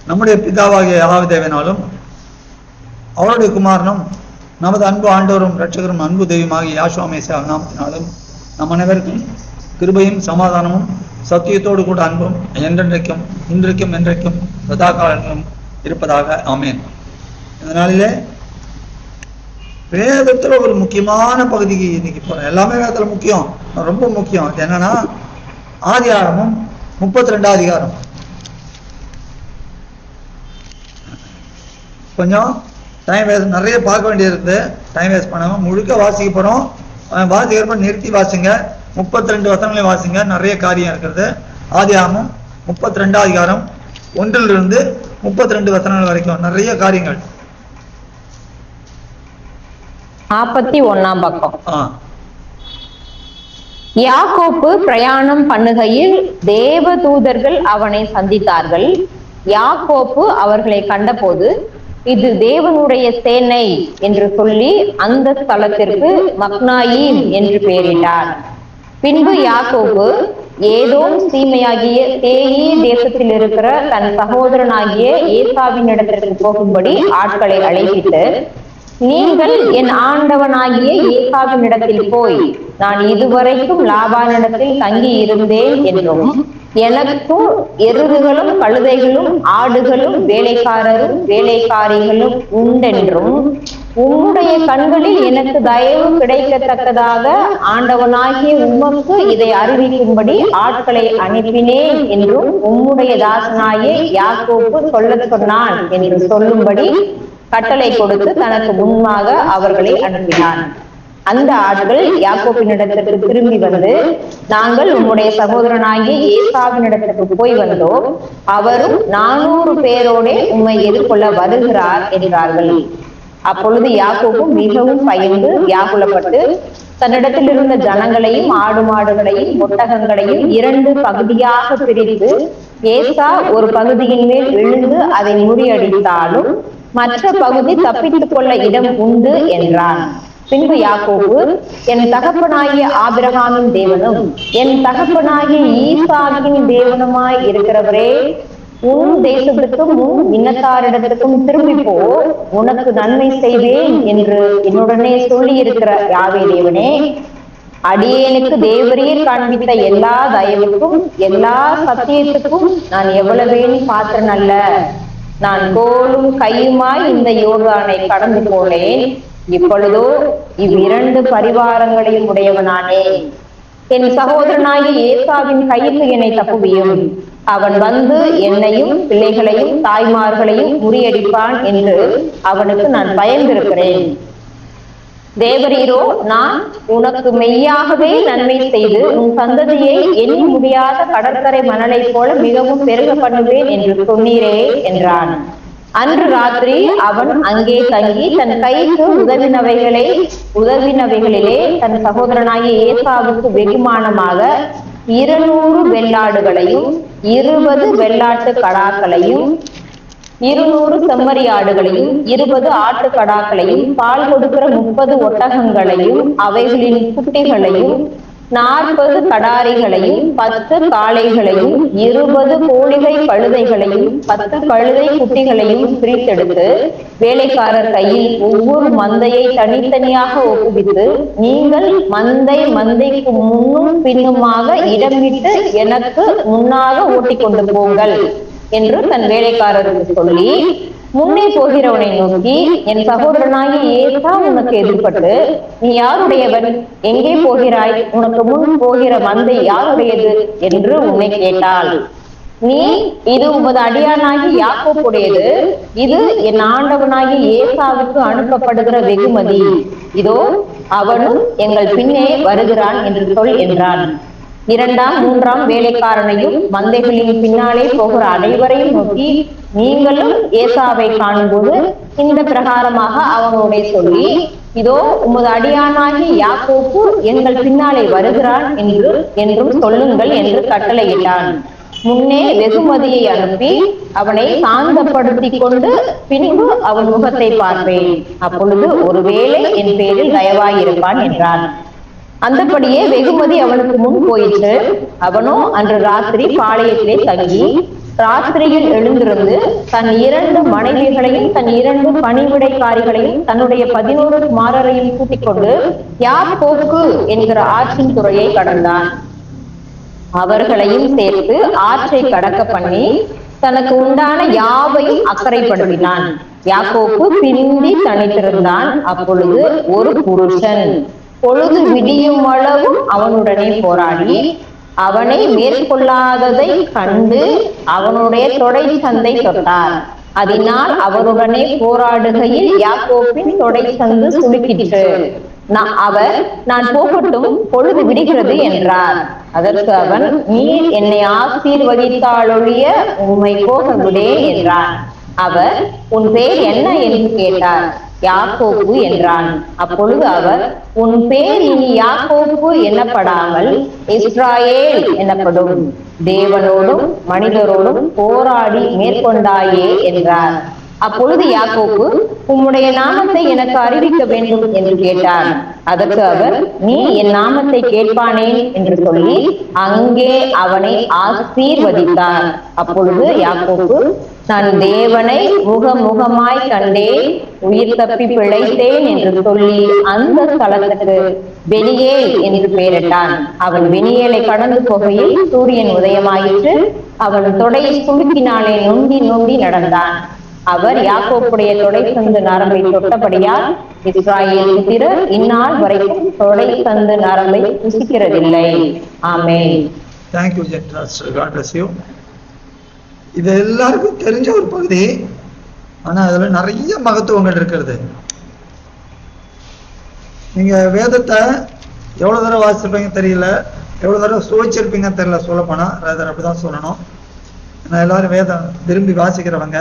நம்முடைய பிதாவாகிய யெகோவா தேவனாலும் அவருடைய குமாரனும் நமது அன்பு ஆண்டவரும் இரட்சகரும் அன்பு தெய்வமாகிய யாசுவா மேசியா நாமத்தினாலும் நம் அனைவருக்கும் கிருபையும் சமாதானமும் சத்தியத்தோடு கூட அன்பும் என்றென்றைக்கும் இன்றைக்கும் என்றைக்கும் சதா காலங்களும் இருப்பதாக ஆமேன். இந்த நாளிலே வேதத்துல ஒரு முக்கியமான பகுதிக்கு இன்னைக்கு போறேன். எல்லாமே வேதத்துல முக்கியம், ரொம்ப முக்கியம். என்னன்னா ஆதியாகமம் 32 அதிகாரம். கொஞ்சம் டைம் வேஸ்ட், நிறைய பார்க்க வேண்டியிருக்கு. டைம் வேஸ்ட் பண்ணாம முழுக்க வாசிக்க போறோம். வாசிக்கிறப்ப நிறுத்தி வாசிங்க. 32 வசனங்களையும் வாசிங்க. நிறைய காரியம் இருக்கிறது. ஆதியாகமம் 32 அதிகாரம் 1 32 வசனங்கள் வரைக்கும் நிறைய காரியங்கள். 41ஆம் பக்கம். யாக்கோப்பு பிரயாணம் பண்ணுகையில் தேவதூதர்கள் அவனை சந்தித்தார்கள். யாக்கோப்பு அவர்களை கண்டபோது இது தேவனுடைய சேனை என்று சொல்லி அந்த ஸ்தலத்திற்கு மக்னாயீம் என்று பெயரிட்டார். பின்பு யாக்கோப்பு ஏதோம் சீமையாகிய சேயீர் தேசத்தில் இருக்கிற தன் சகோதரனாகிய ஏசாவின் இடத்திற்கு போகும்படி ஆட்களை அழைப்பித்து, நீங்கள் என் ஆண்டவனாகிய ஏசாவின் இடத்தில் போய் நான் இதுவரைக்கும் லாபானிடத்தில் தங்கி இருந்தேன் என்றும் எனக்கும் எருதுகளும் கழுதைகளும் ஆடுகளும் வேலைக்காரரும் வேலைக்காரிகளும் உண்டென்றும் உம்முடைய கண்களில் எனக்கு தயவு கிடைக்கத்தக்கதாக ஆண்டவனாகிய உமக்கு இதை அறிவிக்கும்படி ஆட்களை அனுப்பினேன் என்றும் உம்முடைய தாசனாகிய யாக்கோப்பு சொல்லச் சொன்னான் என்று சொல்லும்படி கட்டளை கொடுத்து தனக்கு முன்பாக அவர்களை அனுப்பினான். அந்த ஆட்கள் யாக்கோப்பினிடத்திற்கு திரும்பி வந்து, நாங்கள் உம்முடைய சகோதரனாகிய ஏசாவினிடத்திற்கு போய் வந்தோம், அவரும் 400 பேரோட உம்மை எதிர்கொள்ள வருகிறார் என்றார்கள். அப்பொழுது யாக்கோபு மிகவும் பயந்து வியாகுலப்பட்டு தன்னிடத்தில் இருந்த ஜனங்களையும் ஆடு மாடுகளையும் ஒட்டகங்களையும் 2 பகுதியாக பிரித்து, ஏசா ஒரு பகுதியின் மேல் விழுந்து அதை முறியடித்தாலும் மற்ற பகுதி தப்பித்துக் கொள்ள இடம் உண்டு என்றான். பின்பு யாக்கோபு, என் தகப்பனாகிய ஆபிரகாமின் தேவனும் என் தகப்பனாகிய ஈசாக்கின் தேவனுமாய் இருக்கிறவரே, உன் தேசத்துக்கும் உன் இனத்தாரிடத்திற்கும் திரும்பி போ, உனக்கு நன்மை செய்வேன் என்று என்னுடனே சொல்லி இருக்கிற யாவே தேவனே, அடியேனுக்கு தேவரீர் காண்பித்த எல்லா தயவுக்கும் எல்லா சத்தியத்துக்கும் நான் எவ்வளவேன்னு பாத்திரன் அல்ல. நான் கோலும் கையுமாய் இந்த யோர்தானை கடந்து போனேன். இப்பொழுதோ இவ்2 பரிவாரங்களையும் உடையவனானே. என் சகோதரனாகிய ஏசாவின் கைக்கு என்னை தப்புவியும். அவன் வந்து என்னையும் பிள்ளைகளையும் தாய்மார்களையும் முறியடிப்பான் என்று அவனுக்கு நான் பயந்திருக்கிறேன். தேவரீரோ, நான் உனக்கு மெய்யாகவே நன்மை செய்து உன் சந்ததியை எண்ணி முடியாத கடற்கரை மணலை போல மிகவும் பெருக பண்ணுவேன் என்று சொன்னீரே என்றான். அன்று ராத்திரி அவன் அங்கே தங்கி தன் கைக்கு உதவினவைகளிலே தன் சகோதரனாகிய ஏசாவுக்கு வெகுமானமாக 200 வெள்ளாடுகளையும் 20 வெள்ளாட்டு கடாக்களையும் 200 செம்மறியாடுகளையும் 20 ஆட்டுக்கடாக்களையும் பால் கொடுக்கிற 30 ஒட்டகங்களையும் அவைகளின் குட்டிகளையும் 40 கடாரிகளையும் 10 காளைகளையும் 20 கோழிகை கழுதைகளையும் 10 கழுதை குட்டிகளையும் பிரித்தெடுத்து வேலைக்காரர் கையில் ஒவ்வொரு மந்தையை தனித்தனியாக ஒப்புவித்து, நீங்கள் மந்தைக்கு முன்னும் பின்னுமாக இடம் விட்டு எனக்கு முன்னாக ஓட்டிக் கொண்டு போங்கள் என்று தன் வேலைக்காரருக்கு சொல்லி, முன்னே போகிறவனை நோக்கி, என் சகோதரனாகி ஏசா உனக்கு எதிர்பட்டு, நீ யாருடையவன், எங்கே போகிறாய், உனக்கு முன் போகிற மந்தை யாருடையது என்று உன்னை கேட்டாள். நீ, இது உமது அடியானாகி யாக்கோப்புடையது, இது என் ஆண்டவனாகி ஏசாவுக்கு அனுப்பப்படுகிற வெகுமதி, இதோ அவனும் எங்கள் பின்னே வருகிறான் என்று சொல் என்றான். 2ஆம் 3ஆம் வேலைக்காரனையும் மந்தைகளின் பின்னாலே போகிற அனைவரையும் நோக்கி, நீங்களும் ஏசாவை காணும்போது இந்த பிரகாரமாக அவனுடைய சொல்லி, இதோ உமது அடியானாகி யாக்கோப்பு எங்கள் பின்னாலே வருகிறான் என்றும் சொல்லுங்கள் என்று கட்டளையிட்டான். முன்னே வெகுமதியை அனுப்பி அவனை சாந்தப்படுத்தி கொண்டு பின்பு அவன் முகத்தை பார்ப்பேன், அப்பொழுது ஒருவேளை என் பேரில் தயவாயிருப்பான் என்றான். அந்தபடியே வெகுமதி அவனுக்கு முன் போயிற்று. அவனோ அன்று ராத்திரி பாளையத்திலே தங்கி ராத்திரியில் எழுந்திருந்து தன் 2 மனைவிகளையும் தன் 2 பணிவிடைக்காரிகளையும் தன்னுடைய 11 குமாரரையும் கூட்டிக் கொண்டு யாப்போக்கு என்கிற ஆற்றின் துறையை கடந்தான். அவர்களையும் சேர்த்து ஆற்றை கடக்க பண்ணி தனக்கு உண்டான யாவையும் அக்கறைப்படுத்தினான். யாக்கோப்பு பிந்தி தனித்திருந்தான். அப்பொழுது ஒரு புருஷன் பொழுது விடியும் அளவும் அவனுடனே போராடி அவனை மேற்கொள்ளாததை கண்டு அவனுடைய தொடை சந்தை தொட்டார். அதனால் அவருடனே போராடுகையில் யாக்கோப்பின் தொடை சந்து சுளுக்கிற்று. அவர் நான் போகட்டும், பொழுது விடுகிறது என்றார். அதற்கு அவன், நீர் என்னை ஆசீர்வதித்தாலொழிய உம்மை போக விடேன் என்றான். அவர், உன் பேர் என்ன என்று கேட்டார். யாக்கோப்பு என்றான். அப்பொழுது அவர், உன் பேர் இனி யாக்கோப்பு எனப்படாமல் இஸ்ராயேல் எனப்படும், தேவனோடும் மனிதரோடும் போராடி மேற்கொண்டாயே என்றார். அப்பொழுது யாக்கோப்பு, உம்முடைய நாமத்தை எனக்கு அறிவிக்க வேண்டும் என்று கேட்டார். அதற்கு அவர், நீ என் நாமத்தை கேட்பானேன் என்று சொல்லி அங்கே அவனை ஆசீர்வதித்தார். அப்பொழுது யாக்கோப்பு, நான் தேவனை முகமுகமாய் கண்டேன், உயிர் தப்பி பிழைத்தேன் என்று சொல்லி அந்த ஸ்தலத்துக்கு பெனியேல் என்று பெயரிட்டான். அவன் பெனியேலை கடந்து போகையில் சூரியன் உதயமாயிற்று. அவன் தொடை சுளுக்கினாலே நொண்டி நொண்டி நடந்தான். அவர் யாக்கோப்புடைய தொடை சந்து நரம்பை தொட்டபடியால் இஸ்ராயேல் புத்திரர் இந்நாள் வரைக்கும் தொடை சந்து நரம்பை புசிக்கிறதில்லை. ஆமென். Thank you, God bless you. இது எல்லாருக்கும் தெரிஞ்ச ஒரு பகுதி, ஆனா அதுல நிறைய மகத்துவங்கள் இருக்கிறது. நீங்க வேதத்தை எவ்வளவு தடவை வாசிச்சிருப்பீங்க தெரியல, எவ்வளவு தடவை சுவைச்சிருப்பீங்க தெரியல. சொல்ல போனா அப்படிதான் சொல்லணும். ஏன்னா எல்லாரும் வேதம் விரும்பி வாசிக்கிறவங்க.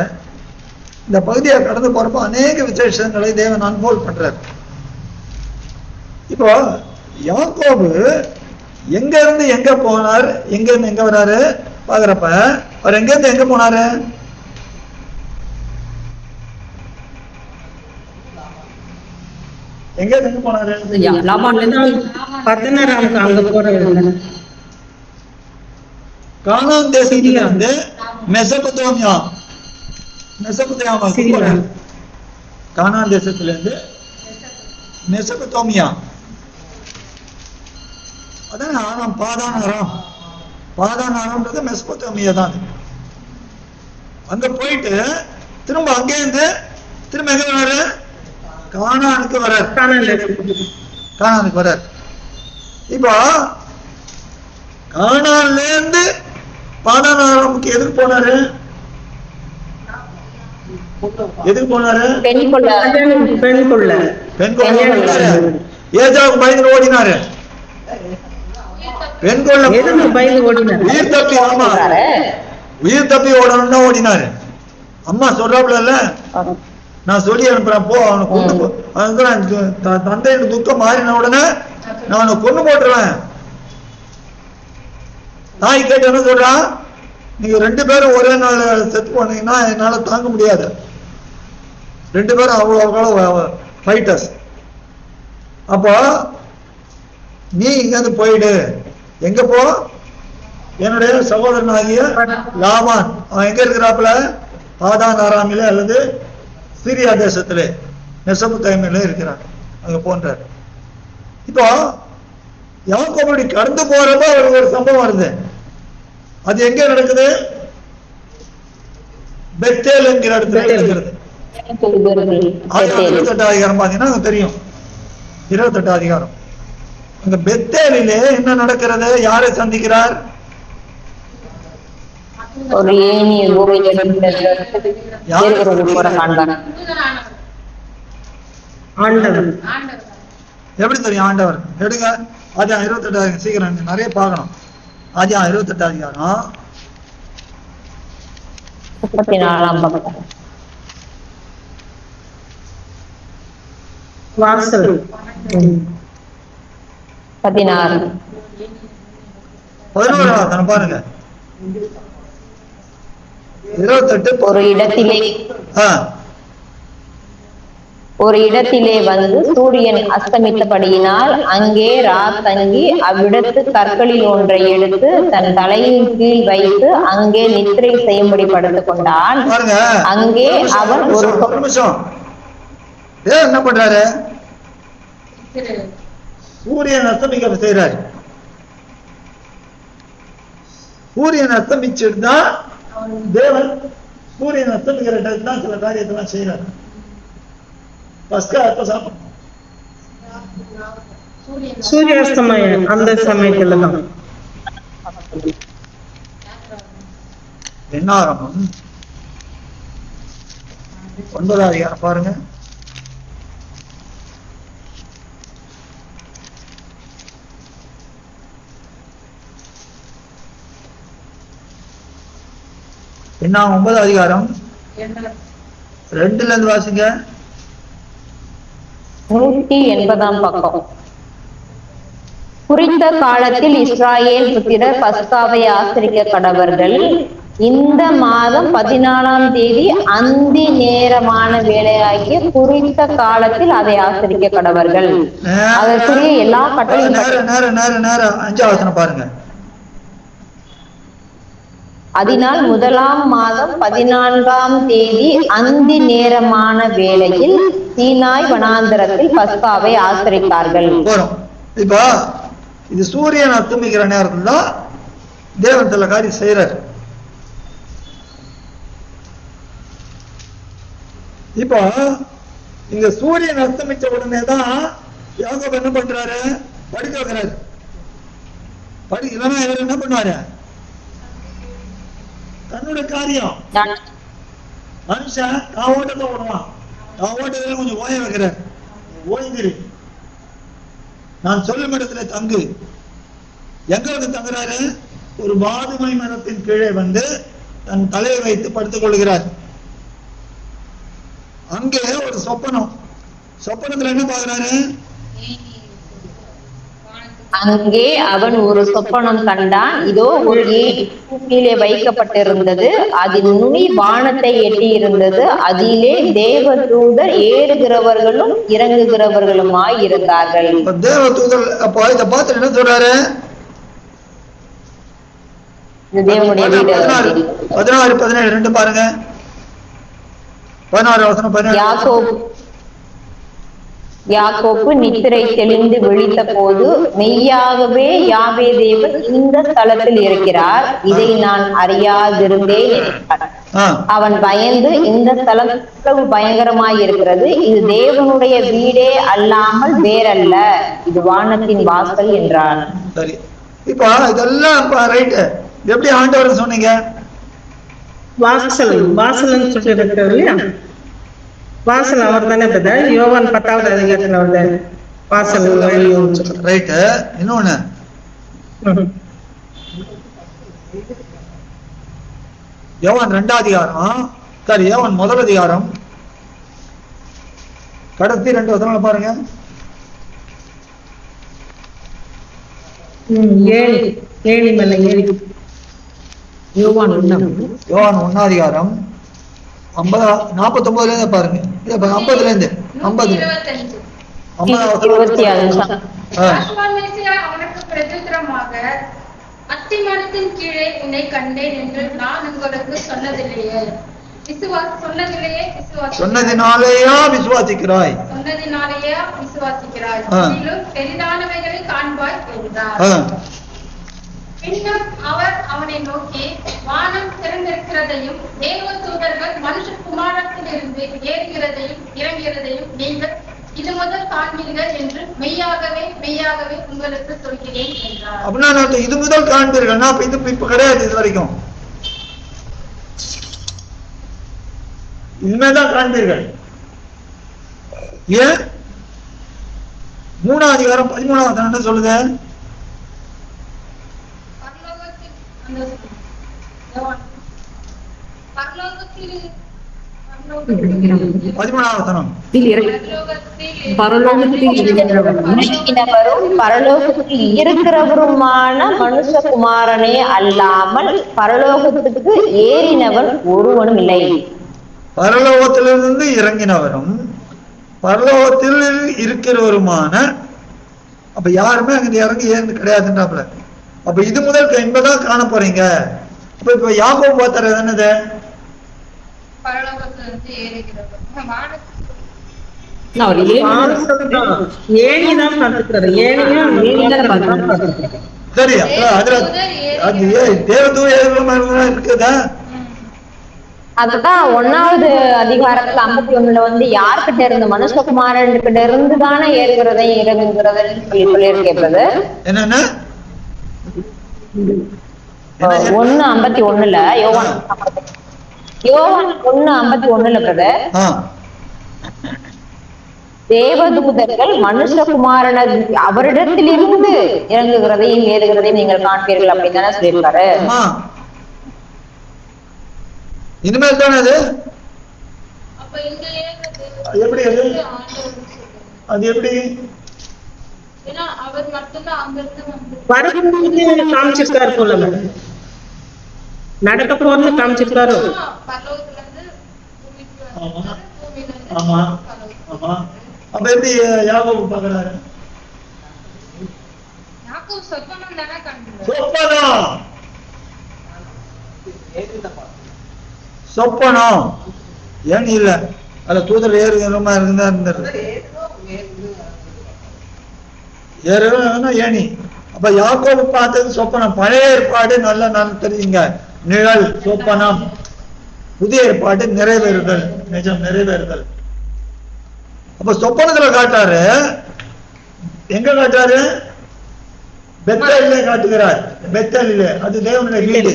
இந்த பகுதியை கடந்து போறப்போ அநேக விசேஷங்களை தேவன் அன்போல் பண்றார். இப்போ யாக்கோபு எங்க இருந்து எங்க போனார், எங்க இருந்து எங்க வராரு பாக்குறப்ப, அவர் எங்க இருந்து எங்க போனாரு? எங்க இருந்து எங்க போனாரு? கானான் தேசத்துல இருந்து மெசபத்தோமியா, கானான் தேசத்துல இருந்து மெசபத்தோமியா, அதான் ஆறாம் பாதானாரம்ன்றது மெசபத்தோமியா தான். அங்க போயிட்டு திரும்ப அங்கே இருந்து திரும்ப எங்க வராரு? கானானுக்கு வரார். இப்போ கானான்ல இருந்து பாதானாரமுக்கு எதுக்கு போனாரு? எதுக்கு போனாரு? ஏஜாவுக்கு பயந்து ஓடினாரு. உயிர் தப்பி ஓடணும்னா ஓடினாரு. அம்மா சொல்றாப்புல, நான் சொல்லி அனுப்புறேன், போ அவனை கொண்டு போ. தந்தையின் துக்கம் மாறின உடனே நான் அவனை கொண்டு போட்டுருவேன். தாய் கேட்டு என்ன சொல்றான்? நீங்க 2 பேரும் ஒரே நாள் செத்து போனீங்கன்னா என்னால தாங்க முடியாது. 2 பேரும் அவ்வளவு ஃபைட்டர்ஸ். அப்போ நீ இங்க இருந்து போயிடு. எங்க போ? என்னுடைய சகோதரனாகிய லாபான், அவன் எங்க இருக்கிறாப்புல? பாதான் ஆராமில அல்லது சீரியா தேசத்துல மெசொப்பொத்தாமியில இருக்கிறான். அங்க போன்றார். இப்போ யாக்கோபு கடந்து போறப்ப அவருக்கு ஒரு சம்பவம் வருது. அது எங்க நடக்குது? பெத்தேல் என்கிற இடத்துல நடக்கிறது. 28 அதிகாரம் பாத்தீங்கன்னா தெரியும். 28 அதிகாரம். அங்க பெத்தேலிலே என்ன நடக்கிறது? யாரை சந்திக்கிறார்? எப்படி தெரியும்? ஆண்டவர். எடுங்க ஆதியா 28 சீக்கிரம் நிறைய பார்க்கணும். ஆதியா 28 அதிகாரம் 34 வாசல் 16 11 பாருங்க. 28 ஒரு இடத்திலே ஒரு இடத்திலே வந்து சூரியன் அஸ்தமித்தபடியினால் அங்கே தங்கி அவ்விடத்து கற்களில் ஒன்றை எடுத்து தன் தலையின் கீழ் வைத்து அங்கே நித்திரை செய்யும்படி படுத்துக் கொண்டான். பாருங்க, அங்கே அவன் ஒரு நிமிஷம் என்ன பண்றாரு? சூரியன் அஸ்தமிக்க செய்யறாரு. சூரியன் அஸ்தமிச்சுன்னா தேவன் சூரியன் அஸ்தமிக்கிற டைத்துல தான் சில காரியத்தெல்லாம் செய்யறாரு. சூரியாஸ்தமயம் அந்த சமயத்துல தான் என்ன ஆரம்பம் 9ஆம் அதிகாரம் பாருங்க. என்ன 9ஆம் அதிகாரம் 2ல இருந்து வாசிங்க. 180ஆம் பக்கம். குறித்த காலத்தில் இஸ்ராயேல் புத்திரர் பஸ்காவை ஆசரிக்க கடவர்கள். இந்த மாதம் 14ஆம் தேதி அந்தி நேரமான வேலையாகிய குறித்த காலத்தில் அதை ஆசரிக்க கடவர்கள். அதற்குரிய எல்லா கட்டளையும் 5ஆம் வசனம் பாருங்க. அதனால் 1ஆம் மாதம் 14ஆம் தேதி அந்தி நேரமான வேளையில் சீனாய் வனாந்தரத்தில் பஸ்காவை ஆசரித்தார்கள். இப்ப இது சூரியன் அஸ்தமிக்கிற நேரத்துல தான் தேவன் சில காரியம் செய்யறாரு. இப்போ இங்க சூரியன் அஸ்தமிச்ச உடனே தான் யாக்கோபு என்ன பண்றாரு? படுக்க வைக்கிறாரு. இல்லைன்னா இவர் என்ன பண்ணுவாரு? தன்னுடைய காரியம் மனுஷன் நான் ஓட்டத்தை ஓடுவான். நான் ஓட்டத்துல கொஞ்சம் ஓய வைக்கிறேன். ஓய்ந்திரு, நான் சொல்லும் இடத்துல தங்கு. எங்க வந்து தங்குறாரு? ஒரு பாதுமை மரத்தின் கீழே வந்து தன் தலையை வைத்து படுத்துக் கொள்கிறார். அங்கே ஒரு சொப்பனத்துல என்ன பாக்குறாரு? அங்கே அவன் ஒரு சொப்பனம் கண்டான். இதோ ஒரு கீழே வைக்கப்பட்டிருந்தது. அதில் நுனி வானத்தை எட்டி இருந்தது. அதிலே தேவதூதர் ஏறுகிறவர்களும் இறங்குகிறவர்களுமாய் இருந்தார்கள். தேவதூதர் அப்போ இதை பார்த்து என்ன சொல்றாரு? தேவனுடைய வீடு. 16, 17 2 பாருங்க. 16 வசனம் 17. யாக்கோப்பு நித்திரை தெளிந்து விழித்த போது மெய்யாகவே யாவே தேவன் இந்த ஸ்தலத்தில் இருக்கிறார், இதை நான் அறியாதிருந்தேன் என்றார். அவன் பயந்து, இந்த ஸ்தலம் எவ்வளவு பயங்கரமாய் இருக்கிறது, இது தேவனுடைய வீடே அல்லாமல் வேறல்ல, இது வானத்தின் வாசல் என்றான். சரி, இப்ப இதெல்லாம் ரைட். எப்படி ஆண்டவர் சொன்னீங்க? வாசல் சொல்லிட்டு இருக்கிறார் இல்லையா? வாசல் அவர் தானே பிரதர். யோவான் 10ஆவது அதிகாரத்துல வந்து வாசல் ரைட். இன்னொன்னு யோவான் 2ஆம் அதிகாரம், சரி யோவான் 1ஆம் அதிகாரம் கடைசி 2 வசனங்களை பாருங்க. ஏழி மேல ஏறி யோவான் 1ஆம் அதிகாரம் 49ல இருந்து பாருங்க. 50ல இருந்து 50 அவனுக்கு பிரதித்திரமாக, அத்திமரத்தின் கீழே உன்னை கண்டேன் என்று நான் உங்களுக்கு சொன்னதிலேயே சொன்னதினாலேயா விசுவாசிக்கிறாய்? பெரிதானவைகளை காண்பாய் என்றார். பின்னும் அவர் அவனை நோக்கி, வானம் திறந்திருக்கிறதையும் தேவதூதர்கள் மனுஷகுமாரத்திலிருந்து ஏறுகிறதையும் இறங்குகிறதையும் நீங்கள் இது முதல் காண்பீர்கள் என்று மெய்யாகவே மெய்யாகவே உங்களுக்கு சொல்கிறேன் என்றார். அப்படின்னா இது முதல் காண்பீர்கள்னா இது இப்ப கிடையாது, இது வரைக்கும் இனிமேதான் காண்பீர்கள். ஏன் 3ஆம் அதிகாரம் 13ஆம் வசனம் என்ன சொல்லுது? பரலோகத்தில் இருக்கிறவருமான மனுஷகுமாரனே அல்லாமல் பரலோகத்துக்கு ஏறினவன் ஒருவனும் இல்லை. பரலோகத்திலிருந்து இறங்கினவரும் பரலோகத்தில் இருக்கிறவருமான, அப்ப யாருமே அங்க இறங்கி ஏன்னு கிடையாதுன்றாப்புல. அப்ப இது முதல் என்பதான் காண போறீங்க. அப்ப இப்ப யாக்கோபு பார்த்தாரு என்னது? சரி, அதுல தேவதூதமா இருக்குதா? அதுதான் 1வது அதிகாரத்துல 51 வந்து யார்கிட்ட இருந்து, மனுஷகுமாரன் கிட்ட இருந்து தானே ஏறுகிறதையும் இறங்குகிறதையும் சொல்லியிருக்கிறது. என்னன்னா 1:51 யோவான் 1:51 பிரதர், தேவதூதர்கள் மனுஷகுமாரன் அவரிடத்திலிருந்து இறங்குகிறதையும் ஏறுகிறதையும் நீங்கள் காண்பீர்கள் அப்படின்னு தானே சொல்லியிருக்காரு. இனிமேல் தானே அது எப்படி? அது எப்படி காமிச்சிருக்காரு போல, நடக்க போறது காமிச்சிருக்காரு. ஆமா ஆமா. அப்ப எப்படி யாக்கோபு பார்க்கறாரு? சொப்பனம் ஏன் இல்ல, அதுல தூதர் ஏறுகிறமா இருந்தா ஏறுனா ஏணி. அப்ப யாக்கோபு பார்த்தது சொப்பனம். பழைய ஏற்பாடு நல்லா நான் தெரியுங்க, நிழல் சொப்பனம். புதிய ஏற்பாடு நிறைவேறுதல், நிஜம் நிறைவேறுதல். அப்ப சொப்பனத்துல காட்டாரு. எங்க காட்டாரு? பெத்தேலிலே காட்டுகிறார். பெத்தேலிலே அது தேவனுடைய வீடு.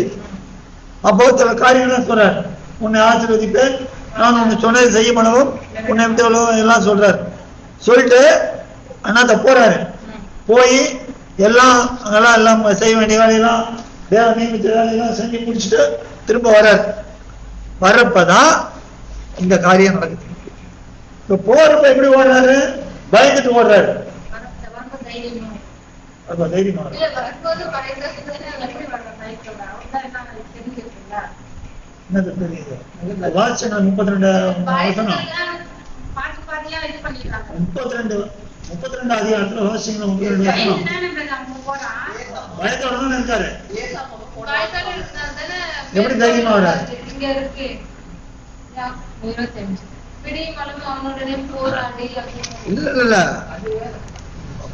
அப்போ சில காரியங்கள் சொல்றார். உன்னை ஆசீர்வதிப்பேன், நான் உன்னை சொன்னதை செய்ய பண்ணவும், உன்னை விட்டு எல்லாம் சொல்றாரு. சொல்லிட்டு அண்ணாத்த போறாரு. போய் எல்லாம் அங்கெல்லாம் எல்லாம் செய்ய வேண்டிய வேலையெல்லாம் தேவ நியமித்த வேலையெல்லாம் செஞ்சு முடிச்சுட்டு திரும்ப வர்றாரு. வர்றப்பதான் இந்த காரியம் நடக்குது. இப்ப போறப்ப எப்படி ஓடுறாரு? பயந்துட்டு ஓடுறாரு. தைரியமா என்னது தெரியுது? வாசனை 32 வசனம் 32 அதிகாரத்துல வாசிங்க. 32 வசனம். பயத்தோட தான் இருக்காரு. எப்படி தைரியமா வர்றாரு? இல்ல இல்ல,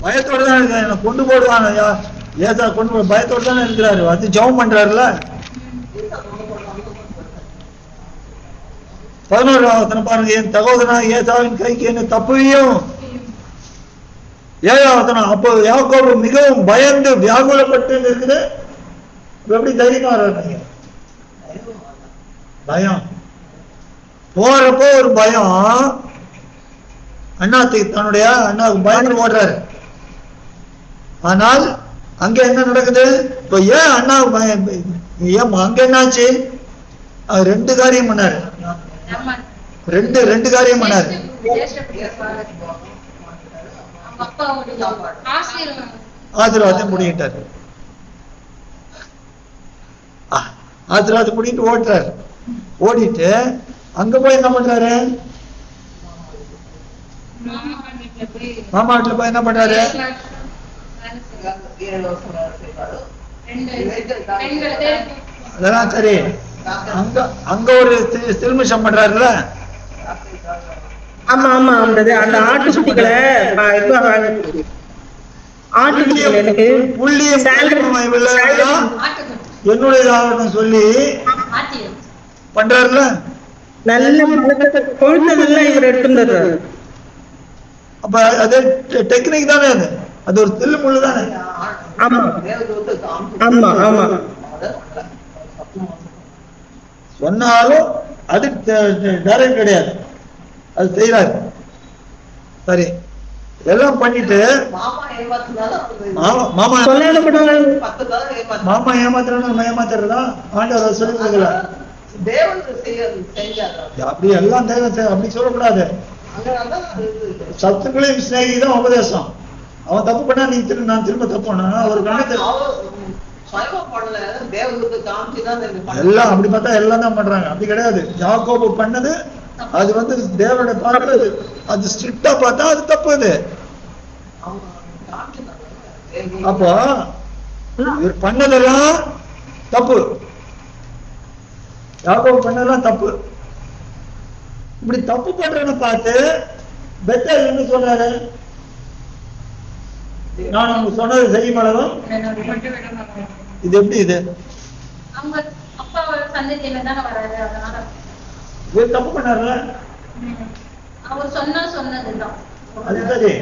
பயத்தோட தான் இருக்காரு. என்ன கொண்டு போடுவாங்க, ஏதா கொண்டு போ, பயத்தோட தானே இருக்கிறாரு. அது ஜெபம் பண்றாருல. 11வது பாருங்க, என் தகோதரனா ஏசாவின் கைக்கு என்ன தப்புவியும். 7வது அப்போ யாக்கோபு மிகவும் பயந்து வியாகுலப்பட்டு இருக்குது. எப்படி தைரியமா வர்றாரு? பயம். போறப்போ ஒரு பயம். தன்னுடைய அண்ணாவுக்கு பயந்து ஓடுறாரு. ஆனால் அங்க என்ன நடக்குது? இப்ப ஏன் அண்ணாவுக்கு ஏன் அங்க என்னாச்சு? அவர் 2 காரியம் பண்ணாரு. ரெண்டு காரியம் பண்ணாரு. ஆசீர்வாதம் முடிக்கிட்டாரு. ஆசீர்வாதம் முடிக்கிட்டு ஓடுறாரு. ஓடிட்டு அங்க போய் என்ன பண்றாரு? மாமா வீட்டுல போய் என்ன பண்றாரு? அதெல்லாம் சரி. அங்க ஒரு திருமிஷம் பண்றாருல்ல. ஆமா ஆமா, அந்த ஆட்டுக்குட்டிகளை எனக்கு என்னுடைய சொல்லி பண்றாருல்ல. நல்ல கொழுந்ததெல்லாம் இவர் எடுத்துட்டாரு. அப்ப அது டெக்னிக் தானே, அது ஒரு தில்லு முள்ளு தானே. ஆமா ஆமா ஆமா, சொன்னாலும் அது டைரக்ட் கிடையாது, அது செய்யறாரு. சரி, எல்லாம் பண்ணிட்டு மாமா ஏமாத்துறதா ஆண்டவர் சொல்லி கொடுக்கல. அப்படி எல்லாம் தேவன் அப்படி சொல்லக்கூடாது. சத்துக்களையும் சிநேகிதான் உபதேசம். அவன் தப்பு பண்ணா நீ நான் திரும்ப தப்பு பண்ணா ஒரு கணக்கு எல்லாம் அப்படி பார்த்தா எல்லாம் தான் பண்றாங்க. அப்படி கிடையாது. யாக்கோபு பண்ணது அது வந்து தேவனுடைய பார்க்கறது, அது ஸ்ட்ரிக்டா பார்த்தா அது தப்பு. அது அப்போ இவர் பண்ணதெல்லாம் தப்பு, யாக்கோபு பண்ணதெல்லாம் தப்பு. இப்படி தப்பு பண்றவனை பார்த்து பெத்தேல் என்ன சொல்றாரு? நான் அவங்க சொன்னது செய்யுமளவும். இது எப்படி? இது அவங்க அப்பா சந்ததியில தானே வராரு, அதனால இவர் தப்பு பண்ணாருல. அவர் சொன்னதுதான் அது சரி.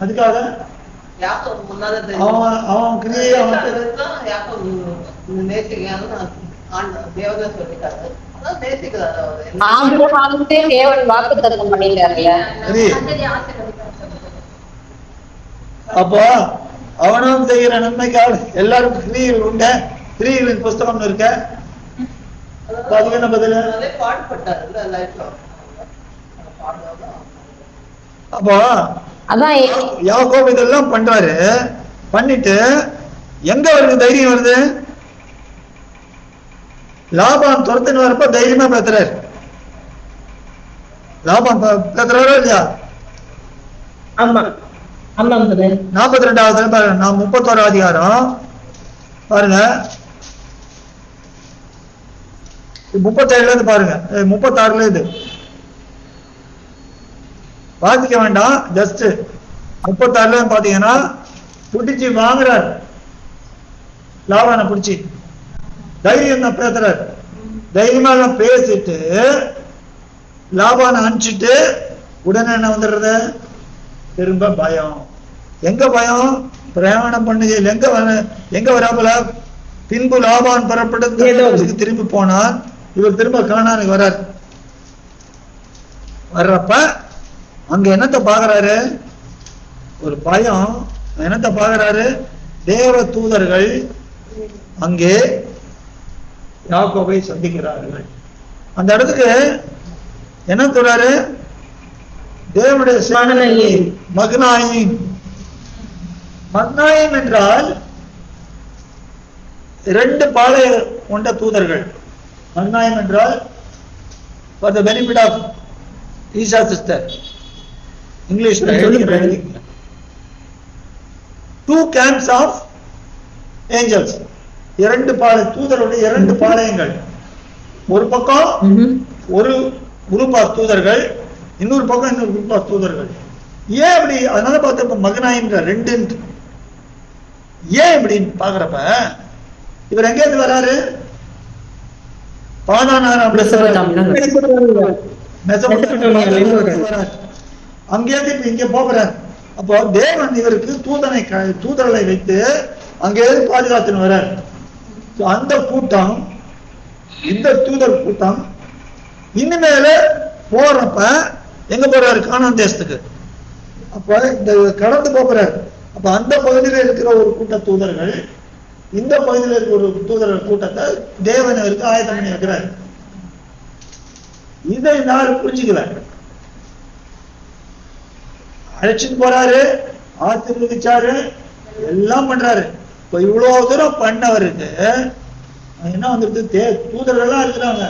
அதுக்காக அவன் கிரியை ஆபிரகாமுக்கே தேவன் வாக்குத்தத்தம் பண்ணிட்டாருல்ல. அப்போ அவனும் செய்கிற நன்மைக்காக எல்லாருக்கும் கிரியைகள் உண்ட, கிரியைகளின் புஸ்தகம் இருக்க. அதுக்கு என்ன பதில்? அப்போ அதான் யாக்கோபு இதெல்லாம் பண்றாரு. பண்ணிட்டு எங்க வருது தைரியம்? வருது லாபான் துரத்துன்னு வரப்ப தைரியமா பேசுறாரு. லாபான் பேசுறாரா இல்லையா? ஆமா ஆமா. 42வது பாருங்க, நான் 31வது அதிகாரம் பாருங்க, 37ல இருந்து பாருங்க, 36ல இருந்து வாசிக்க வேண்டாம், ஜஸ்ட் 36ல பாத்தீங்கன்னா பிடிச்சி வாங்குறாரு லாபானை. பிடிச்சி தைரியம் தான் பேசுறாரு. தைரியமா எல்லாம் பேசிட்டு லாபானை அனுப்பிச்சிட்டு உடனே என்ன வந்துடுறது? திரும்ப பயம். எங்க பயம்? பிரயாணம் பண்ணுகையில் எங்க வராப்புல? பின்பு லாபான் புறப்பட்டு திரும்பி போனான். இவர் திரும்ப கானானுக்கு வர்றார். வர்றப்ப அங்க என்னத்தை பாக்குறாரு? ஒரு பயம். என்னத்தை பாக்குறாரு? தேவ தூதர்கள் அங்கே யாக்கோபை சந்திக்கிறார்கள். அந்த இடத்துக்கு என்ன சொல்றாரு? தேவனுடைய மகனாயின். மகனாயின் என்றால் 2 பாலை கொண்ட தூதர்கள். மகனாயின் என்றால் for the benefit of Isha sister, இங்கிலீஷ்ல 2 camps of angels. 2 பாலை தூதருடைய 2 பாளையங்கள். ஒரு பக்கம் ஒரு குரூப் ஆஃப் தூதர்கள், இன்னொரு பக்கம் இன்னொரு குரூப் ஆஃப் தூதர்கள். ஏன் அப்படி? அதனால பார்த்தப்ப மகனாயின்ற 2. ஏன் இப்படின்னு பாக்குறப்ப இவர் எங்க இருந்து வராரு? அங்கேருந்து இப்ப இங்க போகிறார். அப்போ தேவன் இவருக்கு தூதர்களை வைத்து அங்கேயிருந்து பாதுகாத்துன்னு வர்றார். அந்த கூட்டம், இந்த தூதர் கூட்டம் இனிமேல போறப்ப எங்க போறாரு? கானான் தேசத்துக்கு. அப்ப இந்த கடந்து போறாரு. அப்ப அந்த பகுதியில் இருக்கிற ஒரு கூட்ட தூதர்கள், இந்த பகுதியில் இருக்கிற ஒரு தூதர்கள் கூட்டத்தை தேவன் அவருக்கு ஆயத்தம் பண்ணி வைக்கிறார். இதை யாரும் புரிஞ்சுக்கல. அழைச்சிட்டு போறாரு, ஆசீர்வதிச்சாரு, எல்லாம் பண்றாரு. இப்ப இவ்வளவு தூரம் பண்ணவருக்கு என்ன வந்துருக்கு? தூதர்கள்லாம் இருக்கிறாங்க,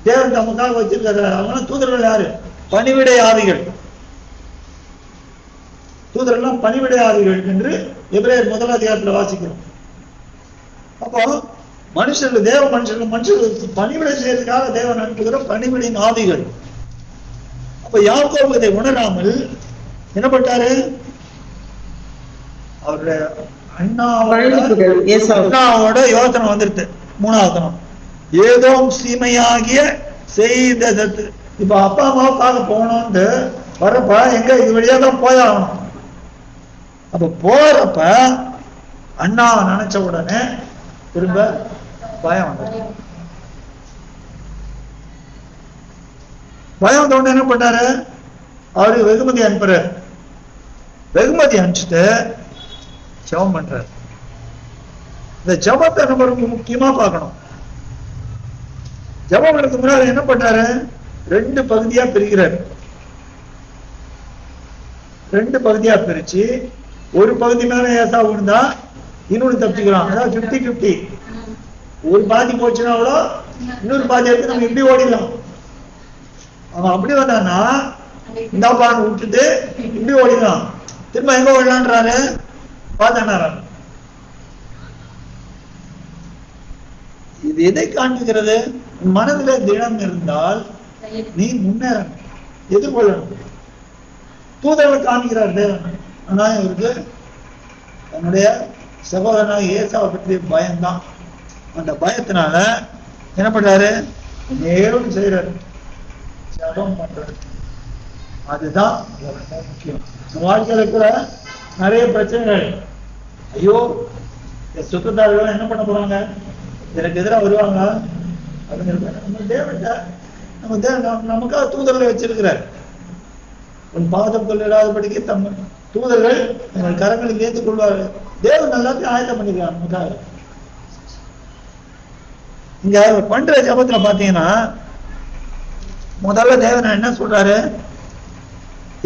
தேவன் தமக்காக வச்சிருக்காரு. அவங்க தூதர்கள் யாரு? பணிவிடை ஆவிகள். தூதரெல்லாம் பணிவிடை ஆவிகள் என்று எபிரேயர் 1 அதிகாரத்தில் வாசிக்கிறோம். அப்போ மனுஷர்கள், தேவ மனுஷர்கள் பணிவிடை செய்யறதுக்காக தேவன் அனுப்புகிற பணிவிடையின் ஆவிகள். அப்ப யாக்கோபு இதை உணராமல் என்ன பண்ணாரு? அவருடைய அண்ணாவோட யோசனை வந்துருது. 3வது ஏதோ சீமையாகிய செய்தது. இப்ப அப்பா அம்மாவை பார்க்க போகணும்னு வரப்ப எங்க இது வழியா தான் போயாகணும். அப்ப போறப்ப அண்ணாவை நினைச்ச உடனே திரும்ப பயம் வந்தது. பயம் வந்த உடனே என்ன பண்ணாரு? அவரு வெகுமதி அனுப்புறாரு. வெகுமதி அனுப்பிச்சுட்டு ஜெபம் பண்றாரு. இந்த ஜெபத்தை நம்ம ரொம்ப முக்கியமா பார்க்கணும். ஜெபம் பண்ணதுக்கு முன்னாடி என்ன பண்றாரு? 2 பகுதியா பிரிக்கிறார். 2 பகுதியா பிரிச்சு ஒரு பகுதி மேல ஏசா விழுந்தா இன்னொன்னு தப்பிச்சுக்கலாம். அதாவது 50-50. ஒரு பாதி போச்சுன்னா கூட இன்னொரு பாதி எடுத்து நம்ம இப்படி ஓடிடலாம். அவன் அப்படி வந்தான்னா இந்த பான் விட்டுட்டு இப்படி ஓடிக்கலாம், திரும்ப எங்க ஓடலான்றாரு பார்த்தானாரு. இது எதை காண்பிக்கிறது? மனதில திடம் இருந்தால் நீ முன்னேறணும், எதிர்கொள்ளணும். தூதர்கள் காண்கிறார் தேவன். ஆனா இவருக்கு தன்னுடைய சகோதரனாக ஏசாவை பற்றிய பயம்தான். அந்த பயத்தினால என்ன பண்றாரு? நேரம் செய்யறாரு, ஜபம் பண்றாரு. அதுதான் முக்கியம். வாழ்க்கையில இருக்கிற நிறைய பிரச்சனைகள், ஐயோ சுத்தத்தார்கள் என்ன பண்ண போறாங்க, எனக்கு எதிராக வருவாங்க அப்படிங்கிற நம்ம தேவன்கிட்ட நமக்காக தூதர்களை வச்சிருக்கிறார். உன் பாதம் கொள்ளாதபடிக்கு தம்ம தூதர்கள் எங்கள் கரங்களில் ஏற்றுக் கொள்வார்கள். தேவன் எல்லாத்தையும் ஆயத்தம் பண்ணிக்கிறார் நமக்காக. இங்க பண்ற ஜபத்துல பாத்தீங்கன்னா முதல்ல தேவன் என்ன சொல்றாரு?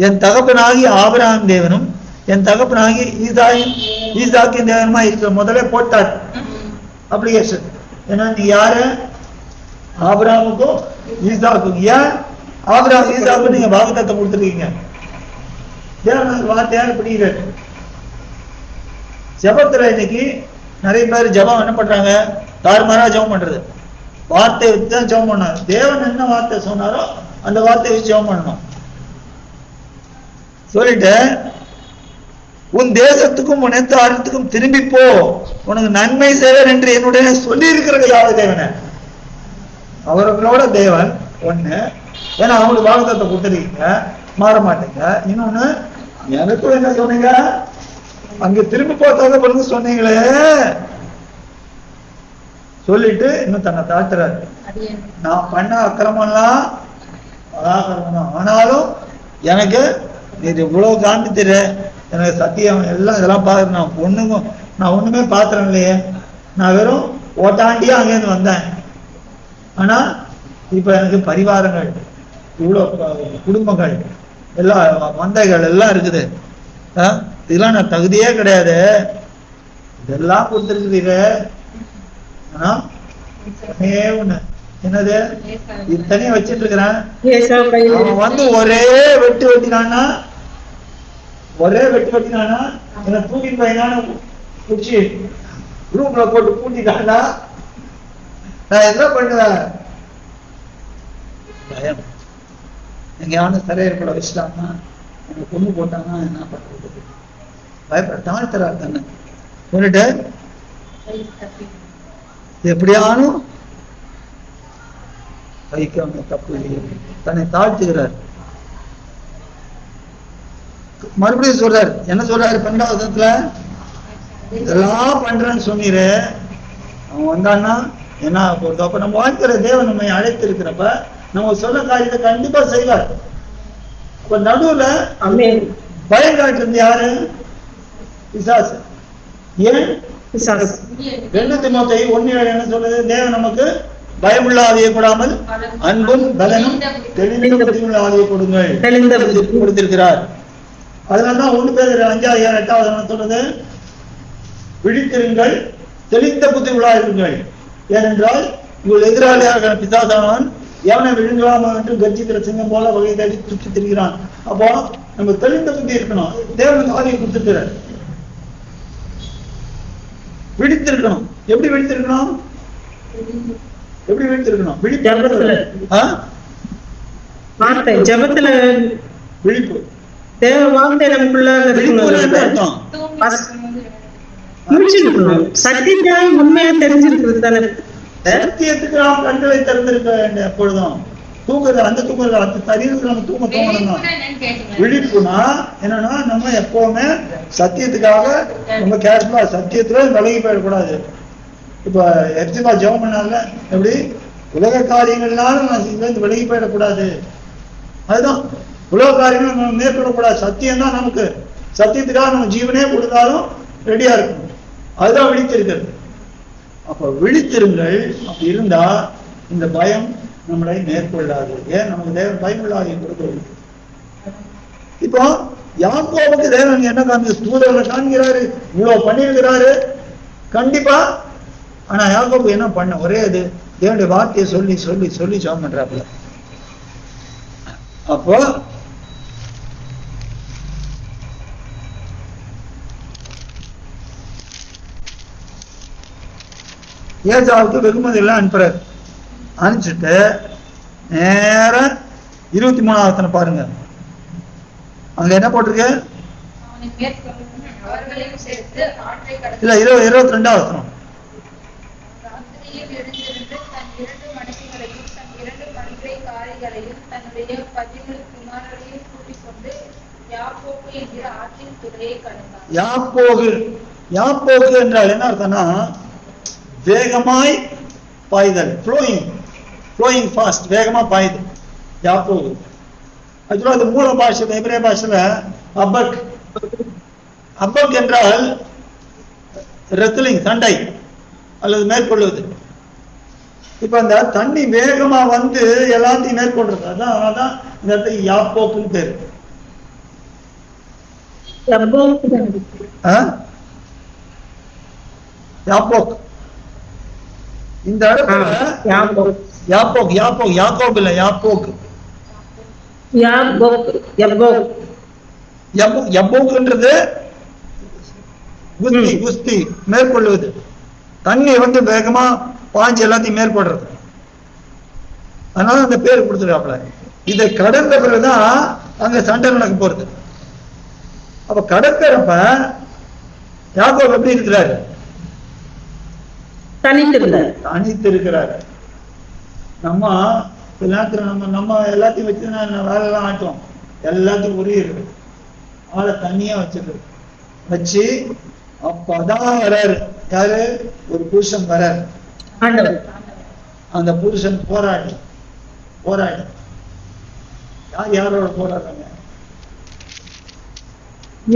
என் தகப்பனாகி ஆபிரகாம் தேவனும் என் தகப்பனாகி ஈசாக்கின் தேவனுமா இருக்கிற முதல்ல போட்டார் அப்ளிகேஷன். ஏன்னா நீ யாரு? ஆபிரகாமுக்கும் ஈசாக்கும். ஏன் ஆபிரகாம் ஈசாக்கும் நீங்க வாக்குத்தத்தம் கொடுத்துருக்கீங்க? தேவன் வார்த்தையால பிடிக்கிறார். ஜபத்துல இன்னைக்கு நிறைய பேர் ஜபம் என்ன பண்றாங்க? தாறுமாறா ஜபம் பண்றது. வார்த்தை வச்சுதான் ஜபம் பண்ணாரு. தேவன் என்ன வார்த்தை சொன்னாரோ அந்த வார்த்தையை வச்சு ஜபம் பண்ணணும். சொல்லிட்டு உன் தேசத்துக்கும் உன் ஆரத்துக்கும் திரும்பி போ, உனக்கு நன்மை செய்வர் என்று என்னுடைய சொல்லி இருக்கிறது யாரு? தேவனை அவர்களோட தேவன் ஒண்ணு. ஏன்னா அவங்களுக்கு வாக்குத்தத்தம் கொடுத்துருக்கீங்க, மாற மாட்டீங்க. இன்னொன்னு எனக்கும் என்ன சொன்னீங்க? அங்க திரும்பி போத்தாத பொழுது சொன்னீங்களே சொல்லிட்டு இன்னும் தன்னை தாழ்த்துறாரு. நான் பண்ண அக்கிரமெல்லாம் அதாக்கிரமம் தான், ஆனாலும் எனக்கு நீ இவ்வளவு காண்பித்துரு, எனக்கு சத்தியம் எல்லாம் இதெல்லாம் பார்த்து நான் ஒண்ணுமே பாத்திரம் இல்லையே, நான் வெறும் ஓட்டாண்டியா அங்கேருந்து வந்தேன். ஆனா இப்ப எனக்கு பரிவாரங்கள், இவ்வளவு குடும்பங்கள், எல்லா மந்தைகள் எல்லாம் இருக்குது, இதெல்லாம் நான் தகுதியே கிடையாது, இதெல்லாம் கொடுத்துருக்குறீங்க. ஆனா ஒண்ணு என்னது? இத்தனையும் வச்சிட்டு இருக்கிறேன். அவன் வந்து ஒரே வெட்டு வெட்டினானா என்ன தூக்கிட்டு பையனான குடிச்சு ரூம்ல போட்டு பூட்டிட்டானா நான் என்ன பண்ணுவேன்? பயம். எங்கேயான சிறையற்பட வச்சுட்டாங்கன்னா, எனக்கு பொண்ணு போட்டாங்கன்னா என்ன பண்றது? பயப்பட தாழ்த்துறாரு தானே. சொல்லிட்டு எப்படியானும் கைக்கு தப்பு இல்லையே, தன்னை தாழ்த்துகிறார். மறுபடியும் சொல்றாரு, என்ன சொல்றாரு? 12வது இதெல்லாம் பண்றேன்னு சொன்னீரு, அவன் வந்தான்னா என்ன பொறுத்தோ? அப்ப நம்ம வாழ்க்கிற தேவன் நம்மை அழைத்து இருக்கிறப்ப நம்ம சொல்ல காரியத்தை கண்டிப்பா செய்வார். இப்ப நடுவுல பயம் காட்டுறது யாரு? பிசாசு. ஏன்? 2 தீமோத்தேயு 1:7 என்ன சொல்றது? தேவன் நமக்கு பயமுள்ள ஆவியை கூடாமல் அன்பும் பலனும் தெளிந்த புத்தியுள்ள ஆவியை கொடுங்கள் கொடுத்திருக்கிறார். அதனால்தான் 1 பேர் 5:8 என்ன சொல்றது? விழித்திருங்கள், தெளிந்த புத்தி உள்ளாயிருங்கள், ஏனென்றால் உங்கள் எதிராளியாக பிசாசானவன் எவனை விழுங்கலாமா என்று கர்ஜிக்கிற சிங்கம் போல வகை தேடி சுற்றி திரிகிறான். அப்போ நம்ம தெளிந்த புத்தி இருக்கணும். தேவனுக்கு ஆவியை கொடுத்துருக்கிறார். விழித்திருக்கணும். எப்படி விழித்திருக்கணும்? எப்படி விழித்திருக்கணும்? ஜபத்துல விழிப்பு. தேவ வார்த்தை நமக்குள்ள சத்தியத்தை உண்மையா தெரிஞ்சிருக்கிறது தானே. சத்தியத்துக்கு நாம் கண்களை திறந்திருக்க வேண்டிய எப்பொழுதும் தூங்குறது, அந்த தூங்குறது அந்த சரீரத்துக்கு நம்ம தூங்கணும் தான். விழிப்புனா என்னன்னா நம்ம எப்பவுமே சத்தியத்துக்காக ரொம்ப கேர்ஃபுல்லா, சத்தியத்துல விலகி போயிடக்கூடாது. இப்ப எப்சிபா ஜெபம் பண்ணால எப்படி உலக காரியங்கள்னாலும் நான் விலகி போயிடக்கூடாது. அதுதான் உலக காரியங்கள் நம்ம மேற்கொள்ளக்கூடாது. சத்தியம் தான் நமக்கு, சத்தியத்துக்காக நம்ம ஜீவனே கொடுத்தாலும் ரெடியா இருக்கணும். அதுதான் விழித்திருக்கிறது. அப்ப விழித்திருங்கள். அப்படி இருந்தா இந்த பயம் நம்மளை மேற்கொள்ளாது. ஏன்? நமக்கு தேவன் பயமுள்ளாக கொடுக்க. இப்போ யாக்கோபுக்கு தேவன் என்ன காண்பு? தூதர்களை காண்கிறாரு, இவ்வளவு பண்ணிருக்கிறாரு கண்டிப்பா. ஆனா யாக்கோபு என்ன பண்ண? ஒரே அது தேவனுடைய வார்த்தையை சொல்லி சொல்லி சொல்லி ஜெபம் பண்றாப்புல. அப்போ ஏசாவுக்கு வெகுமதி எல்லாம் அனுப்புறாரு. அனுப்பிச்சுட்டு நேர 23வது பாருங்க. அங்க என்ன போட்டிருக்கு? இல்ல 22வது. யாப்போகு என்றால் என்ன அர்த்தம்னா வேகமாய் பாய்தல், ஃப்ளோயிங் ஃபாஸ்ட், வேகமா பாய்தல் யாப்போகு. ஆக்சுவலா அது மூல பாஷையில எபிரேய பாஷையில அப்பக் என்றால் ரெஸ்லிங், சண்டை அல்லது மேற்கொள்வது. இப்ப அந்த தண்ணி வேகமா வந்து எல்லாத்தையும் மேற்கொள்றது, அதான் இந்த இடத்துல யாப்போக்குன்னு பேரு. யாப்போக் இந்த இடத்துல யாக்கோப் இல்ல, யாப்போக். யப்போக்ன்றது குஸ்தி மேற்கொள்வது. தண்ணி வந்து வேகமா பாஞ்சு எல்லாத்தையும் மேற்கொள்றது. அதனால அந்த பேர் கொடுத்துருக்காப்ல. இதை கடந்த பிறகுதான் அங்க சண்டை நடக்க போறது. அப்ப கடற்கரப்ப யாக்கோப் எப்படி இருக்கிறாரு? தனித்திருக்கிறாரு. நம்ம நம்ம எல்லாத்தையும் வச்சு வேலை எல்லாம் ஆட்டோம், எல்லாத்தையும் உரியது ஆளை தனியா வச்சு அப்பதான் வராரு. யாரு? ஒரு புருஷன் வராரு. அந்த புருஷன் போராடி யாரோட போராடுறாங்க?